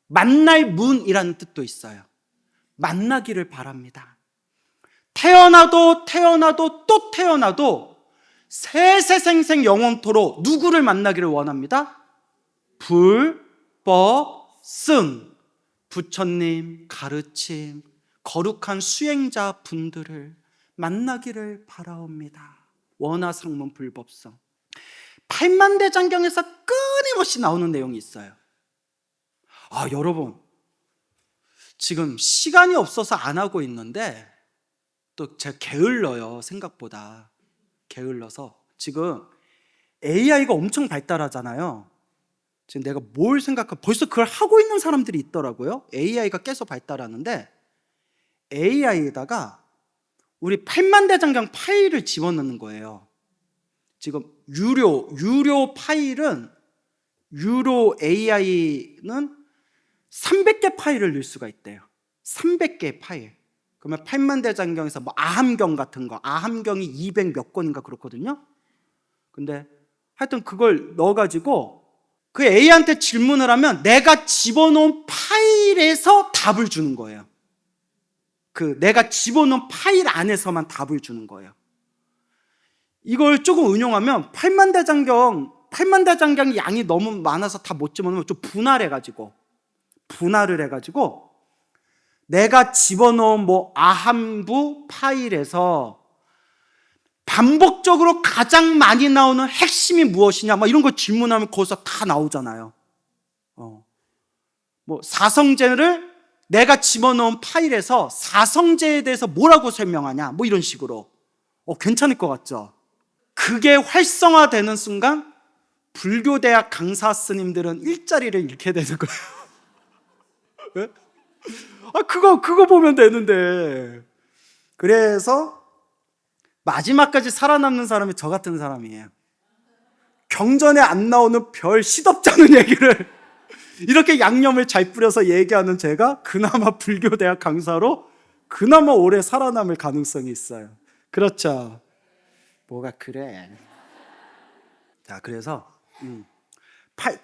만날 문이라는 뜻도 있어요. 만나기를 바랍니다. 태어나도 또 태어나도 세세생생 영원토록 누구를 만나기를 원합니다? 불법승, 부처님 가르침, 거룩한 수행자 분들을 만나기를 바라옵니다. 원하상문 불법성. 팔만대장경에서 끊임없이 나오는 내용이 있어요. 여러분, 지금 시간이 없어서 안 하고 있는데 또 제가 게을러요. 생각보다 게을러서. 지금 AI가 엄청 발달하잖아요. 지금 내가 뭘 생각하고 벌써 그걸 하고 있는 사람들이 있더라고요. AI가 계속 발달하는데 AI에다가 우리 팔만대장경 파일을 집어넣는 거예요. 지금 유료 파일은, 유료 AI는 300개 파일을 넣을 수가 있대요. 300개 파일. 그러면 팔만대장경에서 아함경 같은 거, 아함경이 200 몇 권인가 그렇거든요. 근데 하여튼 그걸 넣어가지고 그 A한테 질문을 하면 내가 집어넣은 파일에서 답을 주는 거예요. 내가 집어넣은 파일 안에서만 답을 주는 거예요. 이걸 조금 응용하면 팔만대장경이 양이 너무 많아서 다 못 집어넣으면 좀 분할을 해가지고 내가 집어넣은 아함부 파일에서 반복적으로 가장 많이 나오는 핵심이 무엇이냐 이런 거 질문하면 거기서 다 나오잖아요. 사성제를 내가 집어넣은 파일에서 사성제에 대해서 뭐라고 설명하냐 이런 식으로. 괜찮을 것 같죠? 그게 활성화되는 순간 불교대학 강사 스님들은 일자리를 잃게 되는 거예요. 왜? 그거 보면 되는데. 그래서 마지막까지 살아남는 사람이 저 같은 사람이에요. 경전에 안 나오는 별 시덥잖은 얘기를 이렇게 양념을 잘 뿌려서 얘기하는 제가 그나마 불교대학 강사로 그나마 오래 살아남을 가능성이 있어요. 그렇죠? 뭐가 그래? 자, 그래서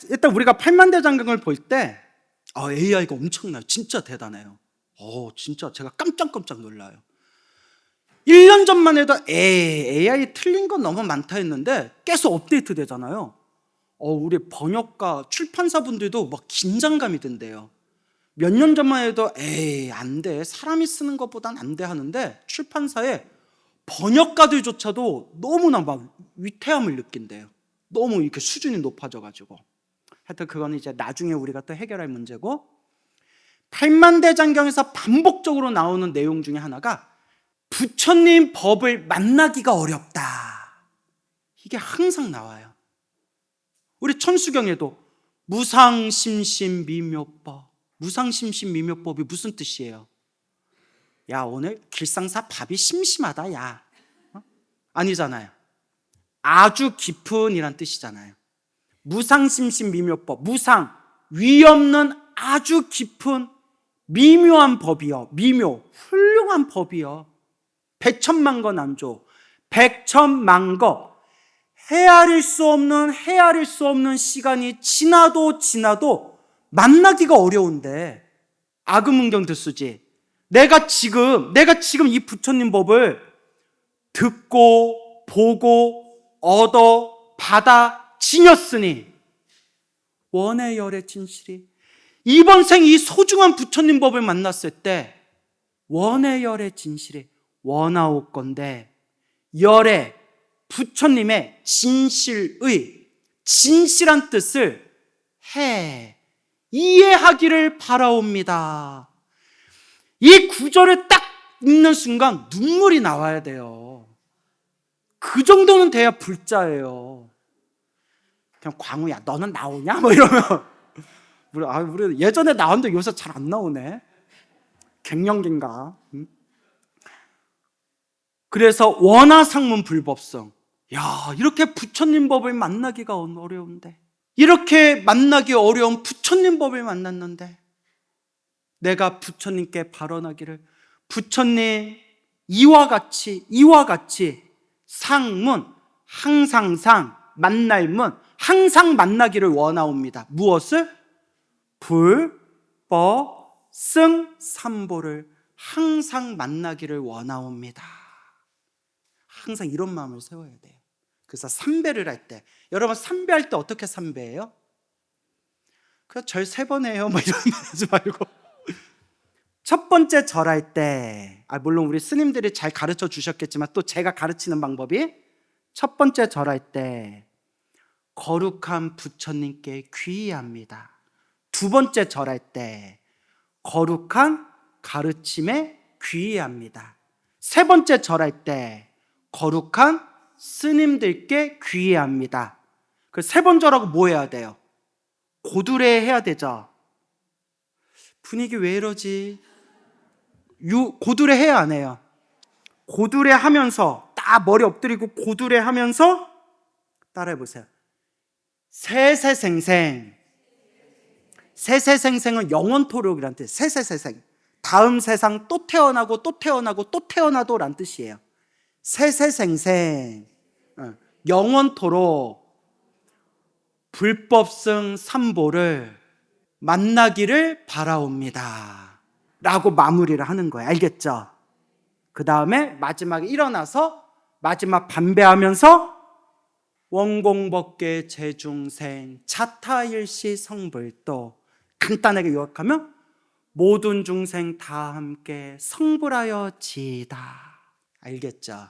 일단 우리가 팔만대장경을 볼 때 AI가 엄청나요. 진짜 대단해요. 진짜 제가 깜짝깜짝 놀라요. 1년 전만 해도 AI 틀린 건 너무 많다 했는데 계속 업데이트 되잖아요. 우리 번역가 출판사분들도 막 긴장감이 든대요. 몇 년 전만 해도 안 돼, 사람이 쓰는 것보단 안 돼 하는데 출판사에 번역가들조차도 너무나 막 위태함을 느낀대요. 너무 이렇게 수준이 높아져가지고. 하여튼 그거는 이제 나중에 우리가 또 해결할 문제고, 팔만대장경에서 반복적으로 나오는 내용 중에 하나가 부처님 법을 만나기가 어렵다. 이게 항상 나와요. 우리 천수경에도 무상심심미묘법. 무상심심미묘법이 무슨 뜻이에요? 야, 오늘 길상사 밥이 심심하다, 야. 아니잖아요. 아주 깊은 이란 뜻이잖아요. 무상심심미묘법. 무상, 위 없는 아주 깊은 미묘한 법이요. 미묘, 훌륭한 법이요. 백천만거 난조, 백천만거, 헤아릴 수 없는 시간이 지나도 만나기가 어려운데, 아금문경 드수지, 내가 지금 이 부처님 법을 듣고 보고 얻어 받아 지녔으니 원의 열의 진실이, 이번 생 이 소중한 부처님 법을 만났을 때 원의 열의 진실이 원하옵건대, 열의 부처님의 진실의 진실한 뜻을 이해하기를 바라옵니다. 이 구절을 딱 읽는 순간 눈물이 나와야 돼요. 그 정도는 돼야 불자예요. 그냥 광우야 너는 나오냐? 뭐 이러면 우리 예전에 나왔는데 요새 잘 안 나오네. 갱년기인가? 그래서 원하상문 불법성. 야, 이렇게 부처님 법을 만나기가 어려운데, 이렇게 만나기 어려운 부처님 법을 만났는데 내가 부처님께 발언하기를, 부처님 이와 같이 상문, 항상상, 만날문, 항상 만나기를 원하옵니다. 무엇을? 불, 법, 승, 삼보를 항상 만나기를 원하옵니다. 항상 이런 마음을 세워야 돼요. 그래서 삼배를 할 때, 여러분 삼배할 때 어떻게 삼배해요? 그냥 절 3번 해요 뭐 이런 말 하지 말고, 첫 번째 절할 때, 물론 우리 스님들이 잘 가르쳐 주셨겠지만 또 제가 가르치는 방법이, 첫 번째 절할 때 거룩한 부처님께 귀의합니다. 두 번째 절할 때 거룩한 가르침에 귀의합니다. 세 번째 절할 때 거룩한 스님들께 귀의합니다. 그 세 번 절하고 뭐 해야 돼요? 고두례 해야 되죠. 분위기 왜 이러지? 고두례 해야 안 해요? 고두례 하면서 딱 머리 엎드리고 고두례 하면서 따라해 보세요. 세세생생. 세세생생은 영원토록이란 뜻. 세세세생, 다음 세상 또 태어나고 또 태어나고 또 태어나도란 뜻이에요. 세세생생, 영원토록 불법승 삼보를 만나기를 바라옵니다 라고 마무리를 하는 거예요. 알겠죠? 그 다음에 마지막에 일어나서 마지막 반배하면서 원공법계 제중생 자타일시 성불도, 간단하게 요약하면 모든 중생 다 함께 성불하여 지이다. 알겠죠?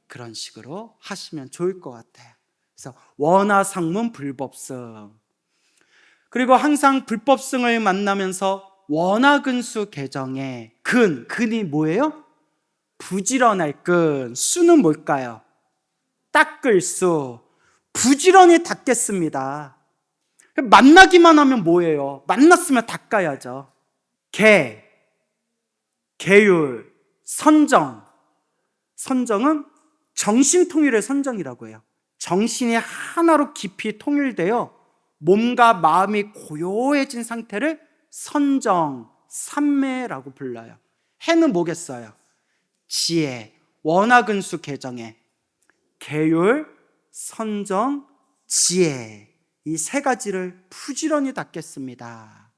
그런 식으로 하시면 좋을 것 같아요. 그래서 원하상문 불법승, 그리고 항상 불법승을 만나면서 원하근수 개정에 근이 뭐예요? 부지런할 근, 수는 뭘까요? 닦을 수, 부지런히 닦겠습니다. 만나기만 하면 뭐예요? 만났으면 닦아야죠. 계율, 선정은 정신통일의 선정이라고 해요. 정신이 하나로 깊이 통일되어 몸과 마음이 고요해진 상태를 선정, 삼매라고 불러요. 해는 뭐겠어요? 지혜, 원하근수 개정에 계율, 선정, 지혜, 이 세 가지를 부지런히 닦겠습니다.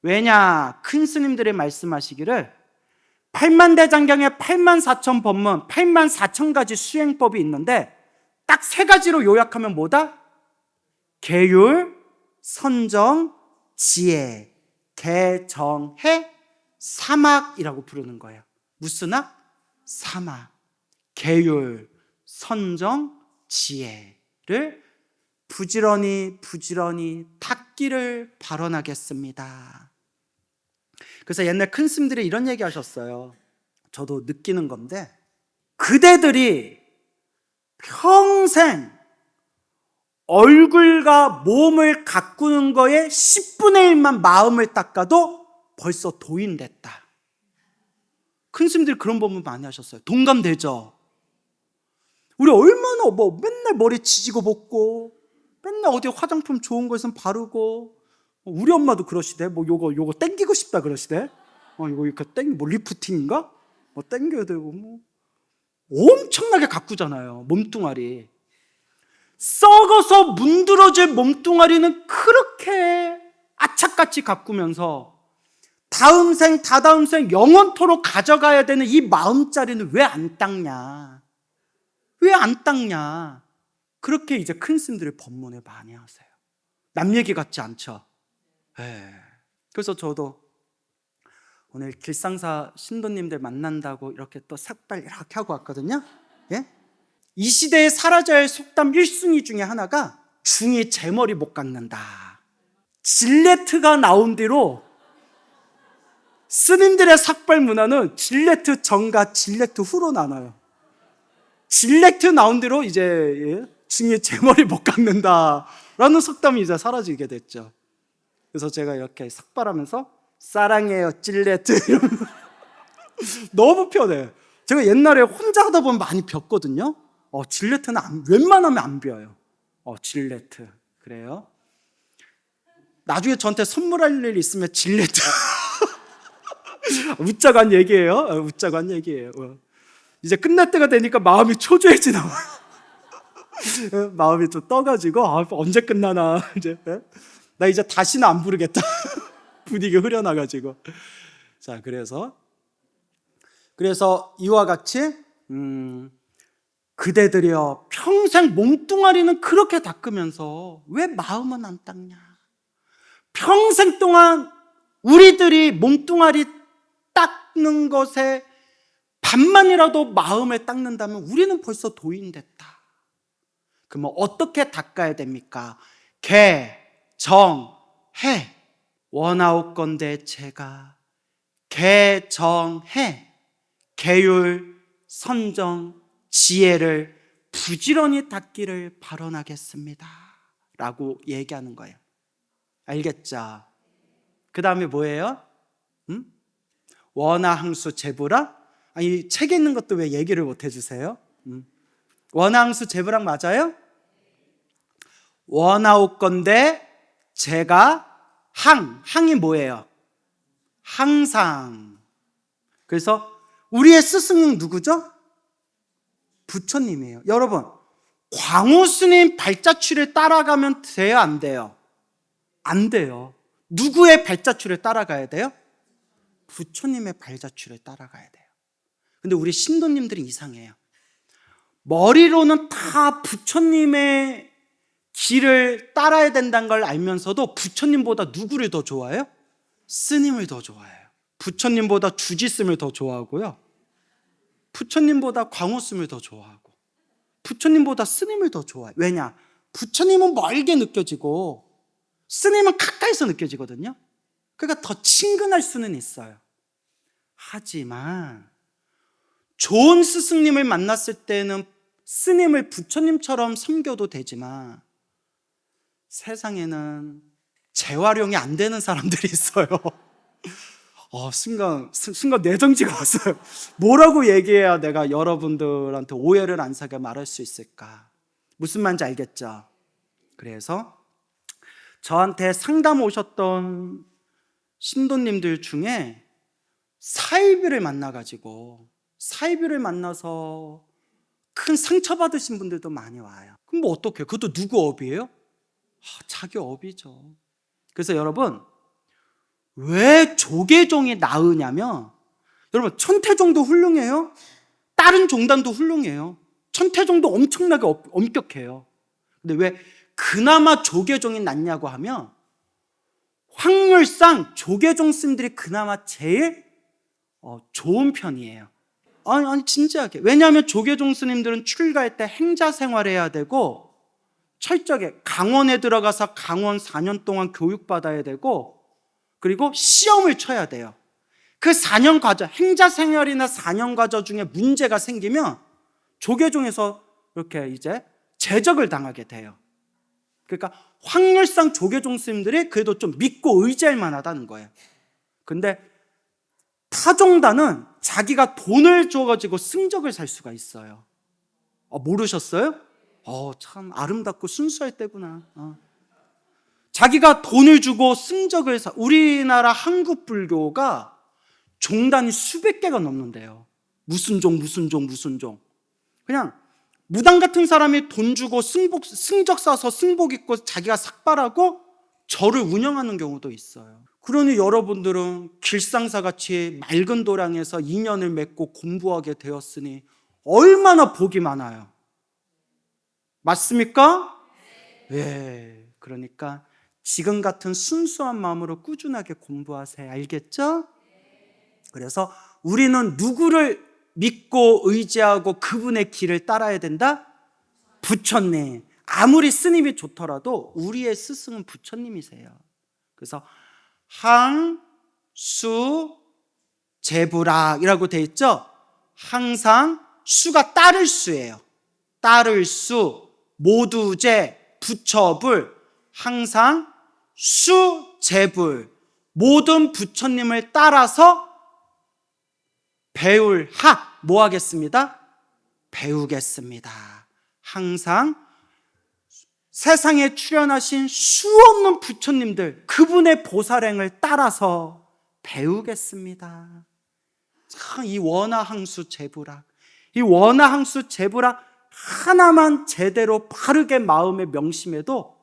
왜냐? 큰 스님들이 말씀하시기를 8만대장경에 8만4천 법문, 8만4천 가지 수행법이 있는데 딱 세 가지로 요약하면 뭐다? 계율, 선정, 지혜, 개정해, 사막이라고 부르는 거예요. 무슨 학? 사막. 계율, 선정, 지혜를 부지런히 닦기를 발언하겠습니다. 그래서 옛날 큰 스님들이 이런 얘기 하셨어요. 저도 느끼는 건데, 그대들이 평생 얼굴과 몸을 가꾸는 거에 10분의 1만 마음을 닦아도 벌써 도인됐다. 큰 스님들이 그런 법문 많이 하셨어요. 동감되죠? 우리 얼마나 맨날 머리 지지고 볶고 맨날 어디 화장품 좋은 거 있으면 바르고, 우리 엄마도 그러시대. 요거 땡기고 싶다 그러시대. 이거 이렇게 리프팅인가? 땡겨야 되고 엄청나게 가꾸잖아요. 몸뚱아리. 썩어서 문드러질 몸뚱아리는 그렇게 아착같이 가꾸면서 다음 생, 다다음 생 영원토록 가져가야 되는 이 마음자리는 왜 안 닦냐? 왜 안 닦냐? 그렇게 이제 큰 스님들이 법문을 많이 하세요. 남 얘기 같지 않죠? 그래서 저도 오늘 길상사 신도님들 만난다고 이렇게 또 삭발 이렇게 하고 왔거든요. 예? 이 시대에 사라져야 할 속담 1순위 중에 하나가 중이 제 머리 못 깎는다. 질레트가 나온 뒤로 스님들의 삭발 문화는 질레트 전과 질레트 후로 나눠요. 질레트 나온 뒤로 이제 중이 제 머리 못 깎는다라는 속담이 이제 사라지게 됐죠. 그래서 제가 이렇게 삭발하면서 사랑해요 질레트 이러면서 너무 편해요. 제가 옛날에 혼자 하다 보면 많이 벽거든요. 질레트는 웬만하면 안 벼요. 질레트. 그래요. 나중에 저한테 선물할 일 있으면 질레트. 웃자고 한 얘기예요. 웃자고 한 얘기예요. 이제 끝날 때가 되니까 마음이 초조해지나 봐요. 마음이 좀 떠가지고 언제 끝나나 이제 나 이제 다시는 안 부르겠다. 분위기 흐려나가지고. 자, 그래서 이와 같이 그대들이여 평생 몸뚱아리는 그렇게 닦으면서 왜 마음은 안 닦냐? 평생 동안 우리들이 몸뚱아리 닦는 것에 반만이라도 마음을 닦는다면 우리는 벌써 도인됐다. 그러면 어떻게 닦아야 됩니까? 개, 정, 해. 원하옵건대 제가 개정해 계율, 선정, 지혜를 부지런히 닦기를 발언하겠습니다 라고 얘기하는 거예요. 알겠죠? 그 다음에 뭐예요? 원하항수 제부라? 아니 책에 있는 것도 왜 얘기를 못 해주세요? 원하항수 제부랑 맞아요? 원하옵건대 제가 항이 뭐예요? 항상. 그래서 우리의 스승은 누구죠? 부처님이에요. 여러분, 광우스님 발자취를 따라가면 돼요? 안 돼요? 안 돼요. 누구의 발자취를 따라가야 돼요? 부처님의 발자취를 따라가야 돼요. 근데 우리 신도님들이 이상해요. 머리로는 다 부처님의 길을 따라야 된다는 걸 알면서도 부처님보다 누구를 더 좋아해요? 스님을 더 좋아해요. 부처님보다 주지스님을 더 좋아하고요. 부처님보다 광우스님을 더 좋아하고 부처님보다 스님을 더 좋아해요. 왜냐? 부처님은 멀게 느껴지고 스님은 가까이서 느껴지거든요. 그러니까 더 친근할 수는 있어요. 하지만 좋은 스승님을 만났을 때는 스님을 부처님처럼 섬겨도 되지만 세상에는 재활용이 안 되는 사람들이 있어요. 순간 내정지가 왔어요. 뭐라고 얘기해야 내가 여러분들한테 오해를 안 사게 말할 수 있을까? 무슨 말인지 알겠죠? 그래서 저한테 상담 오셨던 신도님들 중에 사이비를 만나서 큰 상처받으신 분들도 많이 와요. 그럼 뭐 어떡해요? 그것도 누구 업이에요? 자기 업이죠. 그래서 여러분, 왜 조계종이 나으냐면, 여러분 천태종도 훌륭해요. 다른 종단도 훌륭해요. 천태종도 엄청나게 엄격해요. 근데 왜 그나마 조계종이 낫냐고 하면, 확률상 조계종 스님들이 그나마 제일 좋은 편이에요. 아니 진지하게. 왜냐하면 조계종 스님들은 출가할 때 행자 생활해야 되고, 철저하게 강원에 들어가서 강원 4년 동안 교육받아야 되고, 그리고 시험을 쳐야 돼요. 그 4년 과정, 행자 생활이나 4년 과정 중에 문제가 생기면 조계종에서 이렇게 이제 제적을 당하게 돼요. 그러니까 확률상 조계종 스님들이 그래도 좀 믿고 의지할 만하다는 거예요. 근데 타종단은 자기가 돈을 줘가지고 승적을 살 수가 있어요. 모르셨어요? 참 아름답고 순수할 때구나. 자기가 돈을 주고 승적을 우리나라 한국 불교가 종단이 수백 개가 넘는데요. 무슨 종. 그냥 무당 같은 사람이 돈 주고 승적 사서 승복 입고 자기가 삭발하고 절을 운영하는 경우도 있어요. 그러니 여러분들은 길상사같이 맑은 도량에서 인연을 맺고 공부하게 되었으니 얼마나 복이 많아요. 맞습니까? 네. 그러니까 지금 같은 순수한 마음으로 꾸준하게 공부하세요. 알겠죠? 그래서 우리는 누구를 믿고 의지하고 그분의 길을 따라야 된다? 부처님. 아무리 스님이 좋더라도 우리의 스승은 부처님이세요. 그래서 항수 제부락이라고 되어 있죠? 항상 수가 따를 수예요. 따를 수, 모두제, 부처불, 항상 수제불, 모든 부처님을 따라서 배울 학, 뭐 하겠습니다? 배우겠습니다. 항상 세상에 출현하신 수없는 부처님들, 그분의 보살행을 따라서 배우겠습니다. 참, 이 원화항수 제부락, 이 원화항수 제부락 하나만 제대로 바르게 마음에 명심해도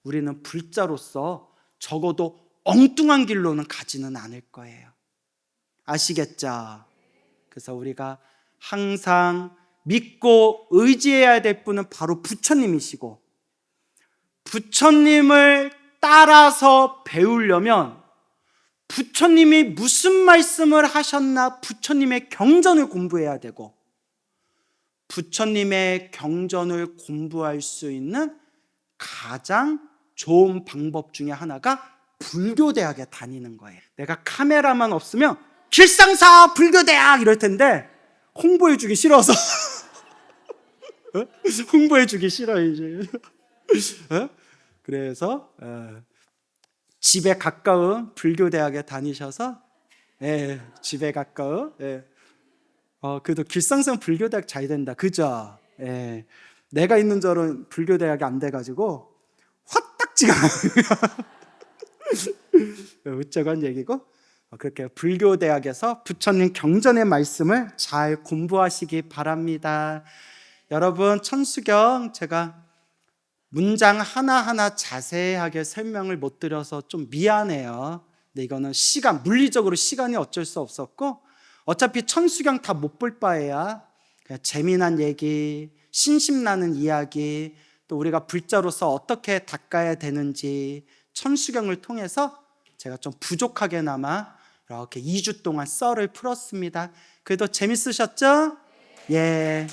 우리는 불자로서 적어도 엉뚱한 길로는 가지는 않을 거예요. 아시겠죠? 그래서 우리가 항상 믿고 의지해야 될 분은 바로 부처님이시고, 부처님을 따라서 배우려면 부처님이 무슨 말씀을 하셨나 부처님의 경전을 공부해야 되고, 부처님의 경전을 공부할 수 있는 가장 좋은 방법 중에 하나가 불교대학에 다니는 거예요. 내가 카메라만 없으면 길상사 불교대학 이럴 텐데 홍보해주기 싫어서 홍보해주기 싫어 이제. 그래서 집에 가까운 불교대학에 다니셔서, 집에 가까운, 그래도 길상사 불교대학 잘 된다, 그죠? 내가 있는 절은 불교대학이 안 돼가지고 화딱지가 우쩍한 얘기고, 그렇게 불교대학에서 부처님 경전의 말씀을 잘 공부하시기 바랍니다. 여러분, 천수경 제가 문장 하나하나 자세하게 설명을 못 드려서 좀 미안해요. 근데 이거는 물리적으로 시간이 어쩔 수 없었고, 어차피 천수경 다 못 볼 바에야 그냥 재미난 얘기, 신심나는 이야기, 또 우리가 불자로서 어떻게 닦아야 되는지 천수경을 통해서 제가 좀 부족하게나마 이렇게 2주 동안 썰을 풀었습니다. 그래도 재밌으셨죠? 예.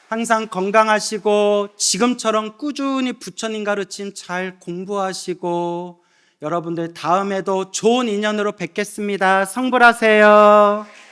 항상 건강하시고 지금처럼 꾸준히 부처님 가르침 잘 공부하시고, 여러분들 다음에도 좋은 인연으로 뵙겠습니다. 성불하세요.